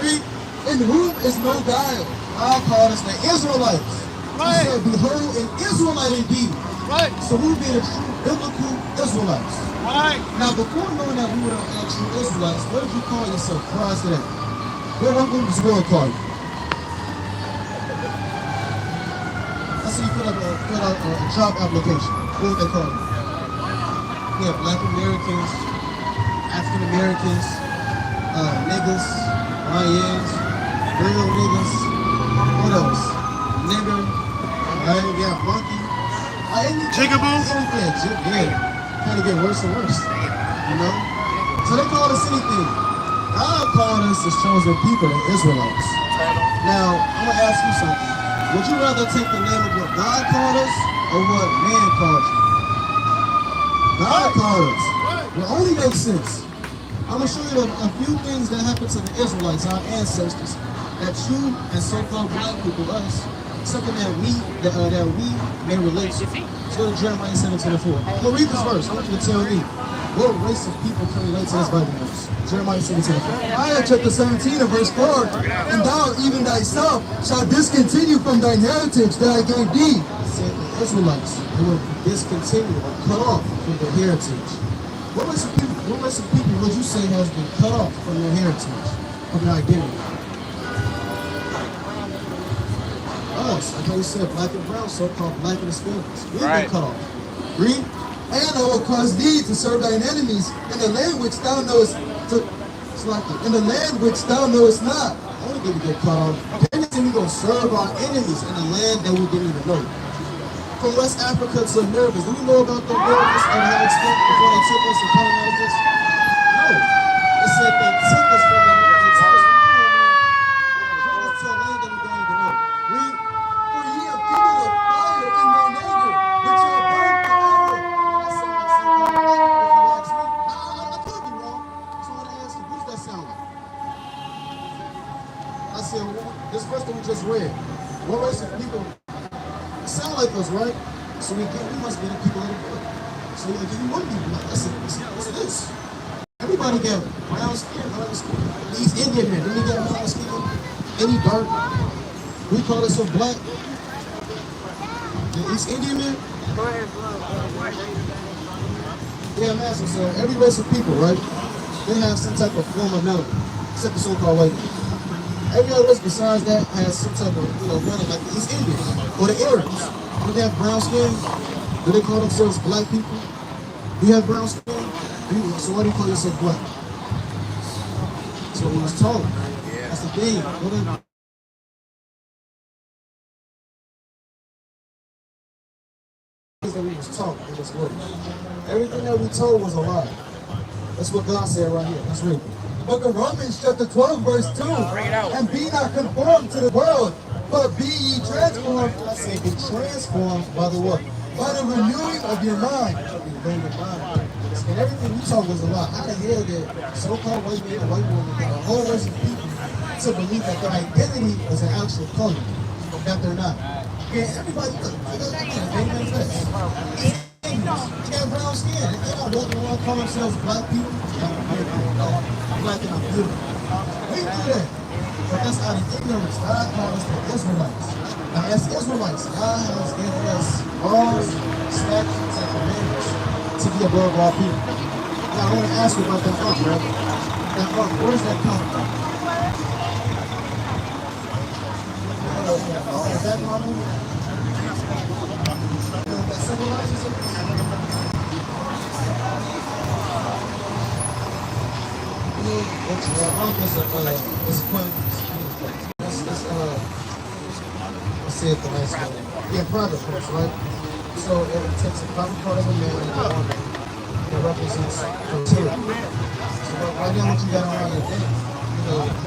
In whom is no guile. God called us the Israelites. Right. He said, Behold, an Israelite indeed. Right. So we be the true biblical Israelites. Right. Now, before knowing that we were the actual Israelites, what did you call yourself prior to that? What was the world call you? I see you fill out a job application. What would they call you? Yeah, Black Americans, African Americans, niggas, YNs, real niggas, what else? Nigger, right? Yeah, monkey. Jigaboo. Anything, yeah. Kind of get worse and worse, you know? So they call us anything. God called us the chosen people, the Israelites. Now, I'm going to ask you something. Would you rather take the name of what God called us or what man called you? God called us. It only makes sense. I'm going to show you a few things that happened to the Israelites, our ancestors, that you and so-called black people, us, something that we may relate to. Let's go to Jeremiah 17:4. I'm going to read this verse. I want you to tell me what race of people can relate to this Bible verse. Jeremiah 17:4. Jeremiah chapter 17 and verse 4. And thou, even thyself, shalt discontinue from thine heritage that I gave thee. Said the Israelites, they will discontinue or cut off from their heritage. What race of people would you say has been cut off from their heritage, from their identity? Us, like how you said, black and brown, so-called black and Hispanics. We've been cut off. Read. And I will cause thee to serve thine enemies in the land which thou knowest. In the land which thou knowest not. I only get to get cut off. Then we're going to serve our enemies in a land that we didn't even know. From West Africa to Americas. Do we know about the wilderness and how it's been before they took us and colonized us? No. It said they took us from the land. They took us from the homeland. To a land that we don't even know. Read. For ye have kindled a fire in mine anger, which shall burn forever. And that sound like some kind of black, if you ask me. I could be wrong. So I want to ask you, who's that sound like? I said, well, this verse that we just read, what race of people sound like us, right? So we must be the people of the book. So like, you want to be black. What's this? Everybody got brown skin, brown skin. These Indian men, they got brown skin. Any dark? We call it so black. The East Indian men? Yeah, I'm asking. So every race of people, right? They have some type of form of melanin, except the so-called white man. Every other race besides that has some type of, melanin, like the East Indians or the Arabs. Do they have brown skin? Do they call themselves black people? Do you have brown skin? So why do you call yourself black? That's what we was told. That's the thing. That we was taught in this world. Everything that we told was a lie. That's what God said right here. Let's read. Book of Romans chapter 12 verse 2. And be not conformed to the world, but be ye transformed. I say be transformed by the what? By the renewing of your mind. And everything we taught was a lie. How the hell did so-called white man and white woman got a whole race of people to believe that their identity is an actual color, that they're not? Yeah, everybody, they got brown skin. They're not walking around calling themselves black people. Black and I'm beautiful. We do that. But that's out of ignorance. God called us the Israelites. Now, as Israelites, God has given us laws, statutes, and commandments to be above all people. Now, I want to ask you about that ark, right? That ark, where does that come from? Is that normal? That symbolizes it? It's fun. Let's say it the nice way. Yeah, private parts, right? So it takes a private part of a man and a woman. It represents fertility. So right now what you got on your thing,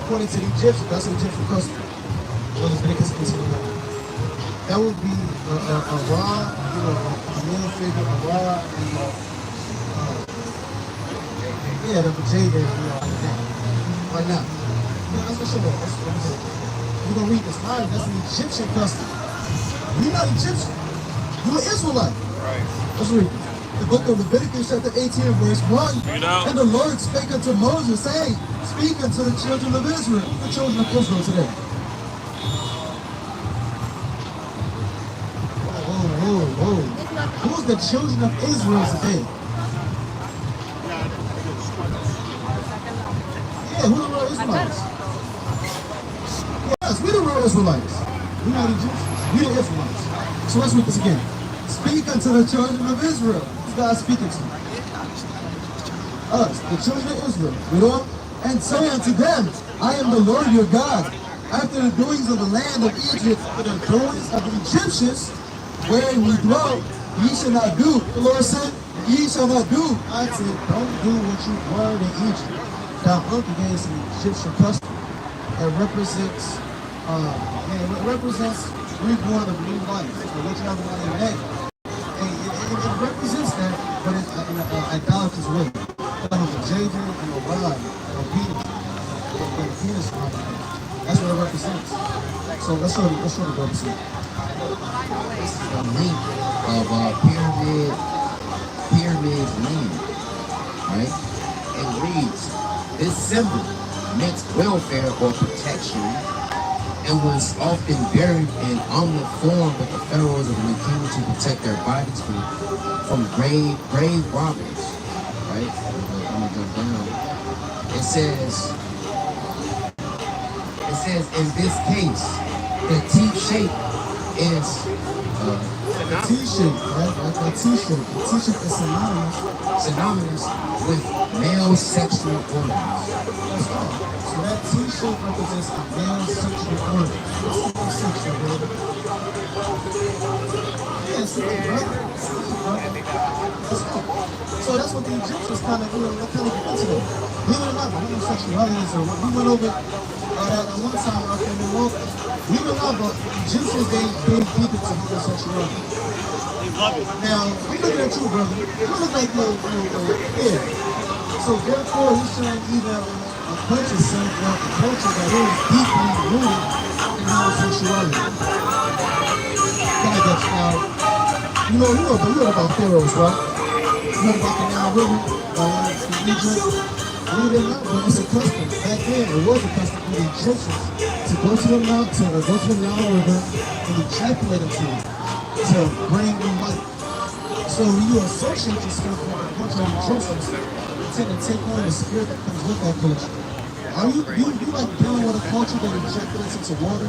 according to the Egyptians, that's an Egyptian custom. Leviticus 18:9. That would be a rod, a male figure, a rod, and the jade, like that. Right now. Yeah, that's what she wants. We're going to read this line. That's an Egyptian custom. You're not Egyptian. You're an Israelite. Right. Let's read. The book of Leviticus chapter 18 verse 1. And the Lord spake unto Moses, saying, speak unto the children of Israel. The children of Israel today. Whoa. Who's the children of Israel today? Yeah, who the real Israelites? Yes, we the real Israelites. We're not Egyptians. We the Israelites. So let's read this again. Speak unto the children of Israel. Who's God speaking to? Us, the children of Israel. Read on. And say unto them, I am the Lord your God. After the doings of the land of Egypt, after the doings of the Egyptians, wherein we dwell, ye shall not do. The Lord said, ye shall not do. I said, don't do what you learned in Egypt. Now, look against the Egyptian custom. It represents reborn of new life. So what you have on your neck, it represents that, but it's an idolatrous way. Like a jade and a rod, or penis, a penis on your neck. That's what it represents. So let's show the represent. This is a link of pyramid land, right? It reads, this symbol meant welfare or protection and was often buried in omelet form with the pharaohs of the kingdom to protect their bodies from grave robbers, right? I'm gonna jump down. It says in this case, the T-shape is T-shape, right? Like a T-shape. The T-shape is synonymous with male sexual organs. So that T-shape represents a male sexual organ. What's the sexual organ? Yeah, see, brother. So that's what the Egyptians kind of get into that. Believe it or not, homosexuality is we went over that one time up in the world. Believe it or not, but Egyptians, they deep into homosexuality. Now, we looking at you, brother. You look like yeah. So therefore, we shouldn't even approach yourself like a culture that is deeply rooted in homosexuality. Gotta get you now. You know about pharaohs, right? You know about the Nile River, in Egypt. Believe it or not, but it's a custom. Back then, it was a custom for the Egyptians to go to the mountain or go to the Nile River and ejaculate into it to bring new life. So when you associate yourself with the culture of the Egyptians, you tend to take on the spirit that comes with that culture. Are you like dealing with a culture that ejaculates into water?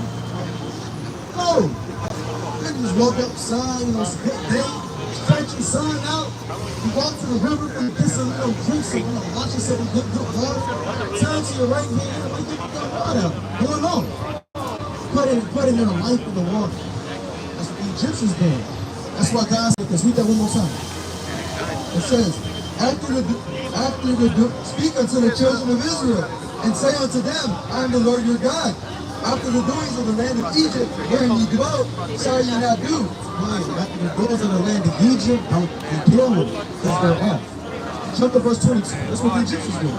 No. They just walk outside, spit day, stretch your sun out. You walk to the river and get some little drinks and watch yourself in good water. Turn to your right hand and get the water going on. Put it in a life in the water. That's what the Egyptians did. That's why God said this. Read that one more time. It says, speak unto the children of Israel and say unto them, I am the Lord your God. After the doings of the land of Egypt, wherein ye dwell, shall ye not do. After the doings of the land of Egypt, don't deal with it, because they're off. Jump to verse 22. That's what the Egyptians do.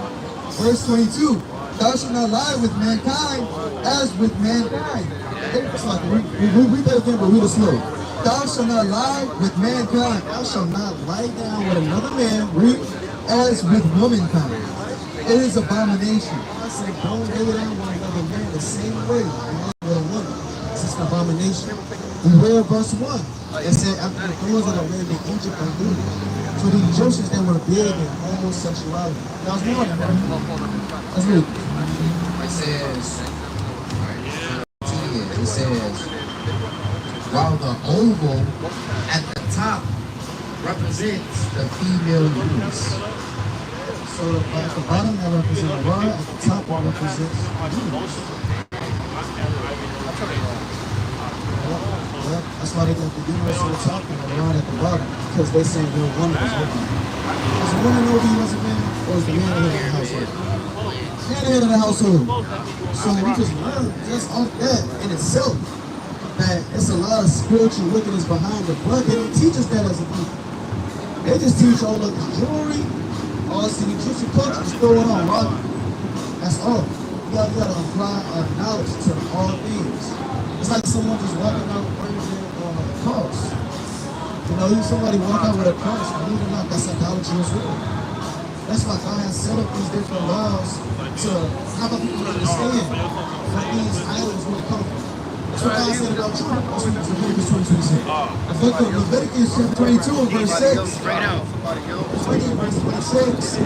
Verse 22. Thou shalt not lie with mankind as with mankind. It's like, read that again, but read it slow. Thou shalt not lie with mankind. Thou shalt not lie down with another man, read, as with womankind. It is abomination. said, don't lay down with another man the same way you lay with a woman. This is an abomination. We read verse 1. It said, after the thorns of the land in Egypt are due. So the Egyptians, they were big in homosexuality. Now, it's more than that. Let's read. It says, it says, while the oval at the top represents the female uterus. So at the bottom, that represents a rod. At the top, that represents a uterus. Yep. That's why they got the uterus on the top and the rod at the bottom. Because they saying the woman is with you. Is the woman over you as a man? Or is the man the head of the household? Man the head of the household. So we just learn just off that in itself that it's a lot of spiritual wickedness behind the blood. They don't teach us that as a people. They just teach all of this jewelry, all this Egyptian culture is going on, right? That's all. You gotta apply our knowledge to all things. It's like someone just walking out praising on a cross. You know, somebody walk out with a cross, believe it or not, that's idolatry as well. That's why God has set up these different laws to have people understand what these idols will come from. That's what God said about children. Leviticus 20:26. Leviticus 22 verse 6. Verse 26.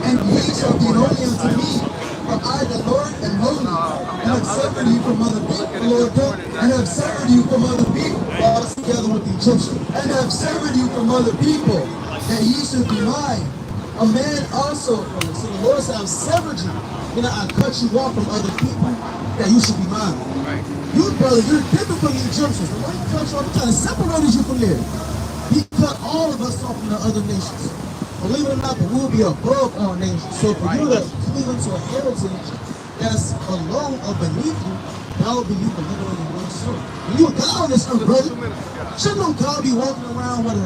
And ye shall be holy unto me, for I, the Lord, am holy, and have severed you from other people, Lord God, and have severed you from other people, brought us together with the Egyptians, and have severed you from other people, that ye should be mine. A man also, so the Lord said, I've severed you. You know, I cut you off from other people, that you should be mine. Right. You, brother, you're different from the Egyptians. The Lord cut you off, he kind of separated you from there. He cut all of us off from the other nations. Believe it or not, but we'll be above all nations. So for you to cleave into a heritage that's below or beneath you, that will be you belittling your own soul. When you a God on this earth, brother, shouldn't no God be walking around with a,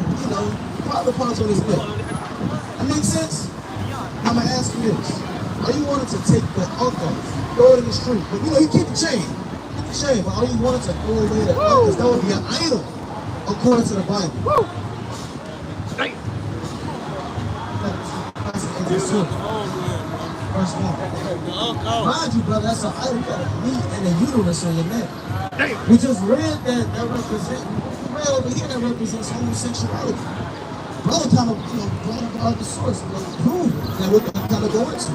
private parts on his neck? That makes sense? I'm going to ask you this. Are you wanting to take the alcohol, throw it in the street? But you keep the chain. Keep the chain. But are you wanting to throw away the alcohol? That would be an idol, according to the Bible. Verse 1. Mind you, brother, that's an idol. You got a meat and a uterus on your neck. We just read that represents, read over here that represents homosexuality. Brother kind of, brought about the source, prove that we're going to kind of go into.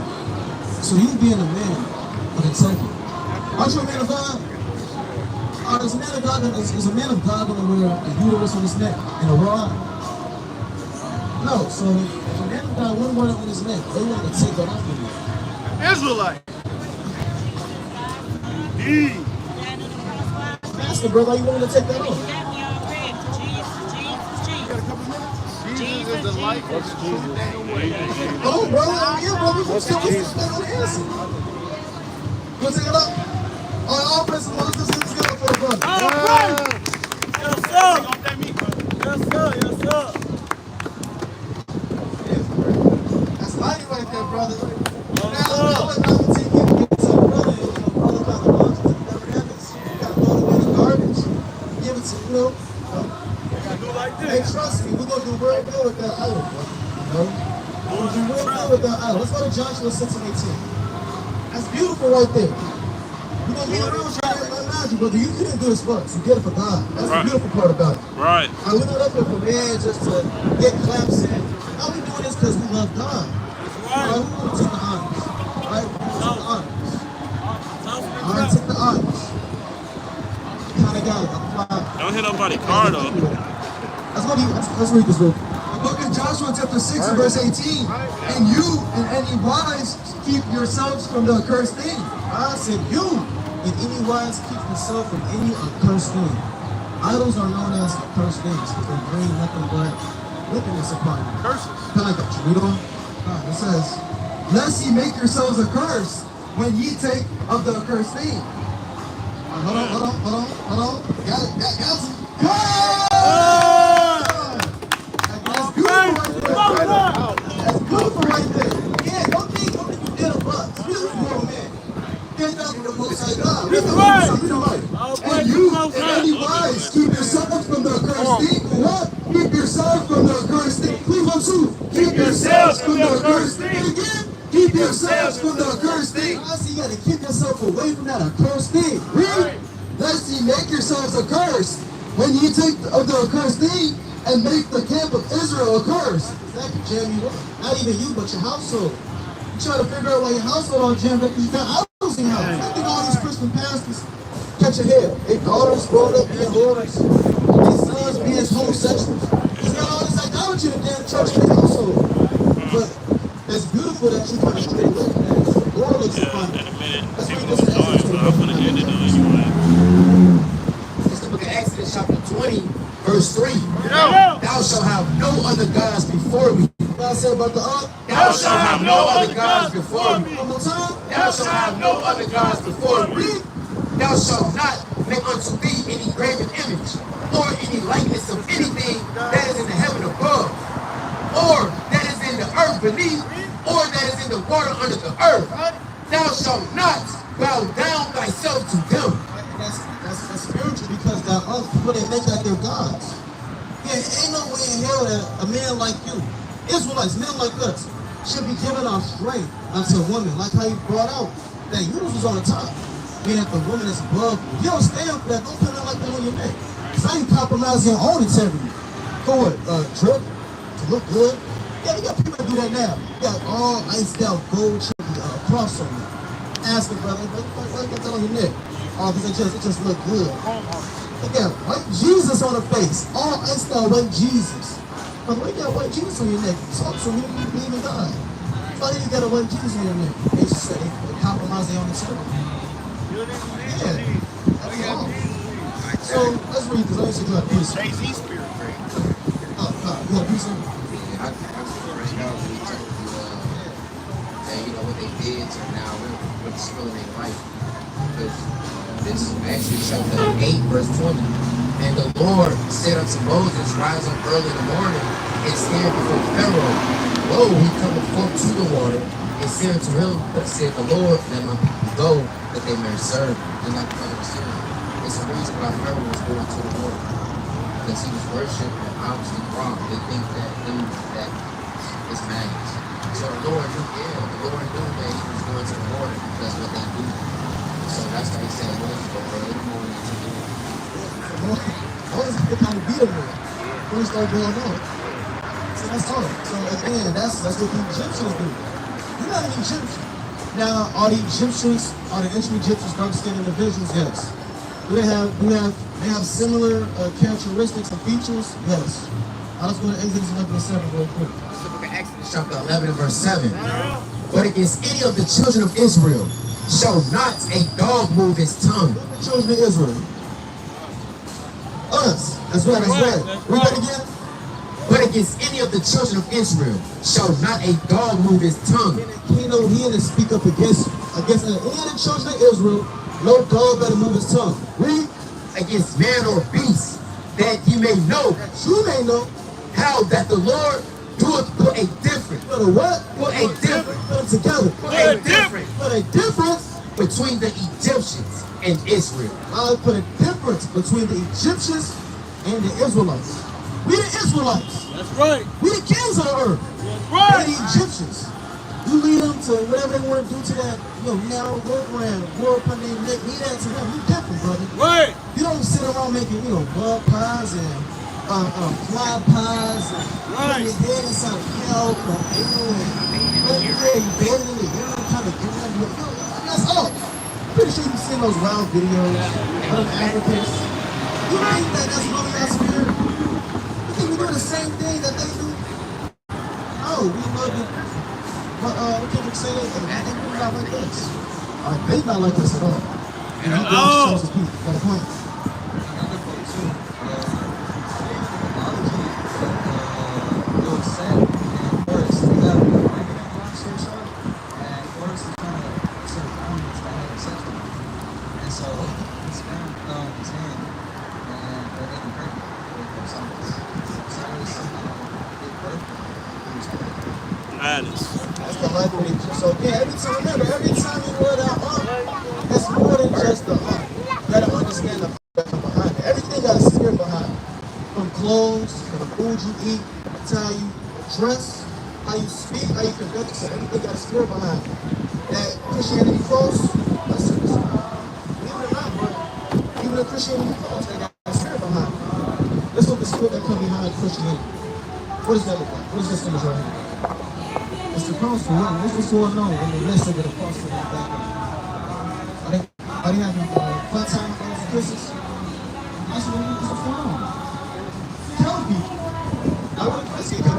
So you being a man of integrity. Aren't you a man of God? Is a man of God going to wear a uterus on his neck and a rod? No, so if a man of God wouldn't wear it on his neck, they want to take it off of him. Israelite. Ask him, brother, you want to take that off? Jesus is the life. What's Jesus? Oh, brother, brother, what's Jesus? Answer. You want to take it off? All praise, let's get up for the brother. Yes, sir. Yes, sir. Yes, sir. That's light right there, brother. Now, I'm going to take you to get some brother. Brother got the lunch to never happens. You got to throw it in the garbage. Give it to, Hey, trust me, we're going to do real good with that idol, bro. We're going to do real good with that idol. Let's go to Joshua 6:18. That's beautiful right there. We're going to be real trying to remind you, brother. You didn't do this for us. You did it for God. That's the beautiful part about it. Right. We're not up here for man just to get claps in. How we doing this because we love God. Right. We want to take the honors. Right? We want to take the honors. All right, take the honors. Kind of got to apply. Don't hit nobody's car, though. Let's read this real quick. The book of Joshua chapter 6 and verse 18. And you and any wise keep yourselves from the accursed thing. I said you and any wise keep yourself from any accursed thing. Idols are known as accursed things because they bring nothing but wickedness upon you. Curses. Kind of like that. Read on. It says, lest ye make yourselves accursed when ye take of the accursed thing. Hold on. Got it. Got it. That's beautiful right there. Yeah, don't think you did a bus. This is grown man. Get down to the most high God. And you and any wise keep yourselves from the accursed thing. What? Keep yourselves from the accursed thing. Please don't shoot. Keep yourselves from the accursed thing. And again, keep keep yourselves from the accursed thing. I see you got to keep yourself away from that accursed thing. Read. Lest ye make yourselves accursed when ye take of the accursed thing and make the camp of Israel accursed. That can jam you up. Not even you, but your household. You try to figure out why your household all jammed up because you got idols in your house. I think all these Christian pastors catch a hell. Their daughters growing up being whores. Their sons being homosexuals. It's got all this idolatry in the damn church and their household. But it's beautiful that you kind of straight away from that. The Lord looks upon it. That's what this is. It's the book of Exodus, chapter 20, verse 3. Thou shalt have no other gods before me. God said about the ark, thou shalt have no other gods before me. One more time. Thou shalt have no other gods before me. Thou shalt not make unto thee any graven image, or any likeness of anything that is in the heaven above, or that is in the earth beneath, or that is in the water under the earth. Thou shalt not bow down thyself to them. That's spiritual because the other people they make like their gods. Yeah, ain't no way in hell that a man like you, Israelites, men like us, should be given our strength unto women, like how you brought out that uterus was on the top. Meaning that the woman is above you. You don't stand for that, don't put that like that on your neck. Because I ain't compromising your own integrity. For what? Drip? To look good? Yeah, you got people that do that now. You got all iced out gold cross on you. Ask the brother, why you got that on your neck? Oh, because it just look good. Look at white Jesus on the face. All iced out white Jesus. But why you got white Jesus on your neck? Talk to me, you believe in God. Why you got a white Jesus on your neck? They say they compromise their own integrity. Yeah, that's all. So let's read this. I used to do a piece. Jay-Z spirit, right? You got a piece of it? I right now we talk and you know what they did to now with spilling their life. Because this is actually chapter 8, verse 20. And the Lord said unto Moses, rise up early in the morning and stand before Pharaoh. Lo, he cometh forth to the water, and said unto him, said the Lord, let my people go, that they may serve. And like the brother said, it's the reason why Pharaoh was going to the water. Because he was worshiping obviously wrong. They think that is magic. So the Lord knew, that he was going to the water because what they do. So that's why he said, Moses, go early in the morning to the water. Moses kind of beat him there. When he started going on. So that's all. So again, that's what the Egyptians do. You're not an Egyptian. Now, are the Egyptians, are the ancient Egyptians dark-skinned individuals? Yes. Do they have similar characteristics and features? Yes. Let's go to Exodus 11:7 real quick. Let's look at Exodus chapter 11 and verse 7. But against any of the children of Israel shall not a dog move his tongue. The children of Israel. Us. That's right. Read that again. But against any of the children of Israel shall not a dog move his tongue. He know he had to speak up against any of the children of Israel. No dog better move his tongue. Read. Against man or beast, that ye may know, that you may know, how that the Lord doeth put a difference. Put a what? Put a difference. Put them together. Put a difference. Put a difference between the Egyptians and Israel. I put a difference between the Egyptians and the Israelites. We the Israelites. That's right. We the kings of the earth. That's right. We're the Egyptians. You lead them to whatever they want to do to that, narrow workaround, war upon their neck, lead that to them. You different, brother. Right. You don't sit around making, bug pies and fly pies and putting your head inside a cow or anal and you bathing in the urine kind of that's all. I'm pretty sure you've seen those wild videos of them Africans. You think that's really our spirit? You think we do the same thing that they do? No, we love it. But we say that they we're not like us. They not like us at all. And he shows the people. Got a point. Another point too. You'll set and forest. You have a negative monster shot, and forest is kind of sort of common. It's kind of acceptable. And so he's found his hand, and they're getting pregnant with those sons. So it's somehow give birth. That's the life of Egypt. So yeah, every time you wear that armor, it's more than just the armor. You gotta understand the behind it. Everything got a spirit behind it. From clothes, to the food you eat, how you dress, how you speak, how you conduct yourself. Everything got a spirit behind it. That Christianity false, that's it. Believe it or not, bro. Even if Christianity false, they got a spirit behind it. Let's look at the spirit that comes behind Christianity. What does that look like? What is this image right here? It's the cross for one. What's going on in the midst of the cross for that background? Are they having fun time with those Christians? That's what it is. What's going on? Tell people. I wouldn't say that.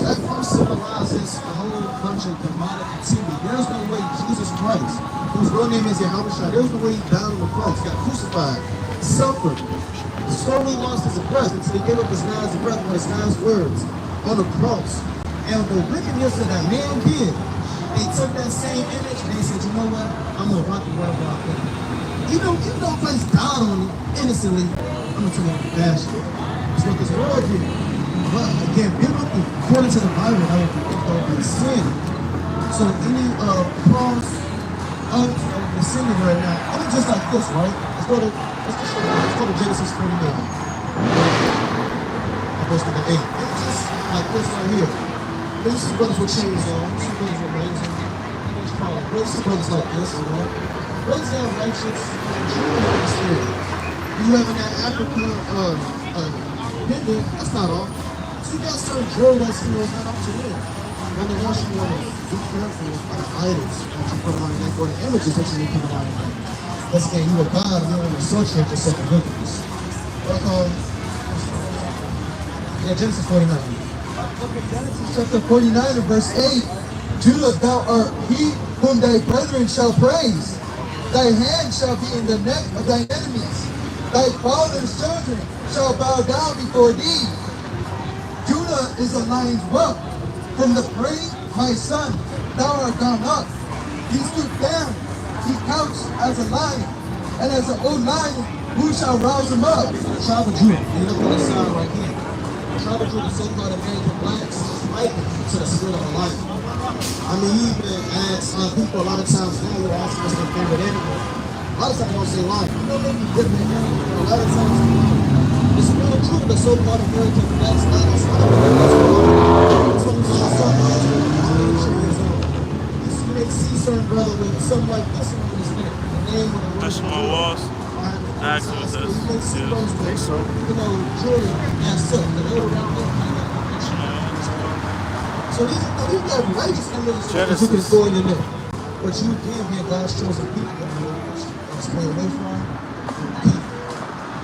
That cross symbolizes a whole bunch of demonic activity. There's no way Jesus Christ, whose real name is Yahweh, there's no way he died on the cross, got crucified, suffered, slowly lost his breath until he gave up his last breath with his last words on the cross. And the wickedness that that man did, they took that same image and they said, you know what? I'm going to rock the world out there. Even though Christ died on it innocently, I'm going to tell you the bad shit. That's what this world did. But again, biblically, according to the Bible, that would be sin. So any cross of the sinning right now, and it's just like this, right? Let's go to Genesis 49. Verse number 8. It's just like this right here. Then you see brothers with chains on, you see brothers with rings on, you see brothers like this, you know. Brothers that are righteous and true in the spirit. You having that African pendant, that's not all. So you got certain jewelry that's, you know, it's not up to you. And then also you want to be careful with the idols that you put on your neck or the images that you put on your neck. Let's say you a God and you don't want to associate yourself with wickedness. But, Genesis 49. Genesis chapter 49 and verse 8. Judah, thou art he whom thy brethren shall praise. Thy hand shall be in the neck of thy enemies. Thy father's children shall bow down before thee. Judah is a lion's whelp. From the prey, my son, thou art gone up. He stooped down. He couched as a lion. And as an old lion, who shall rouse him up? The tribe of Judah. And look at this sign right here. The tribe of Judah, so-called American blacks, fight to the spirit of a lion. I mean, he even asks people a lot of times now, you're asking what's their favorite animal. A lot of times they don't say lion. You know, maybe different animal. A lot of times, the spirit of Judah, the so-called American blacks, that's not a you may see certain brother with something like this on his neck. The name of the That's my loss. That's what you this may see those is. things. You know, Jordan and Silk, the little round so these are ladies and little that you can throw in your neck. But you can be God's chosen people. Stay away from.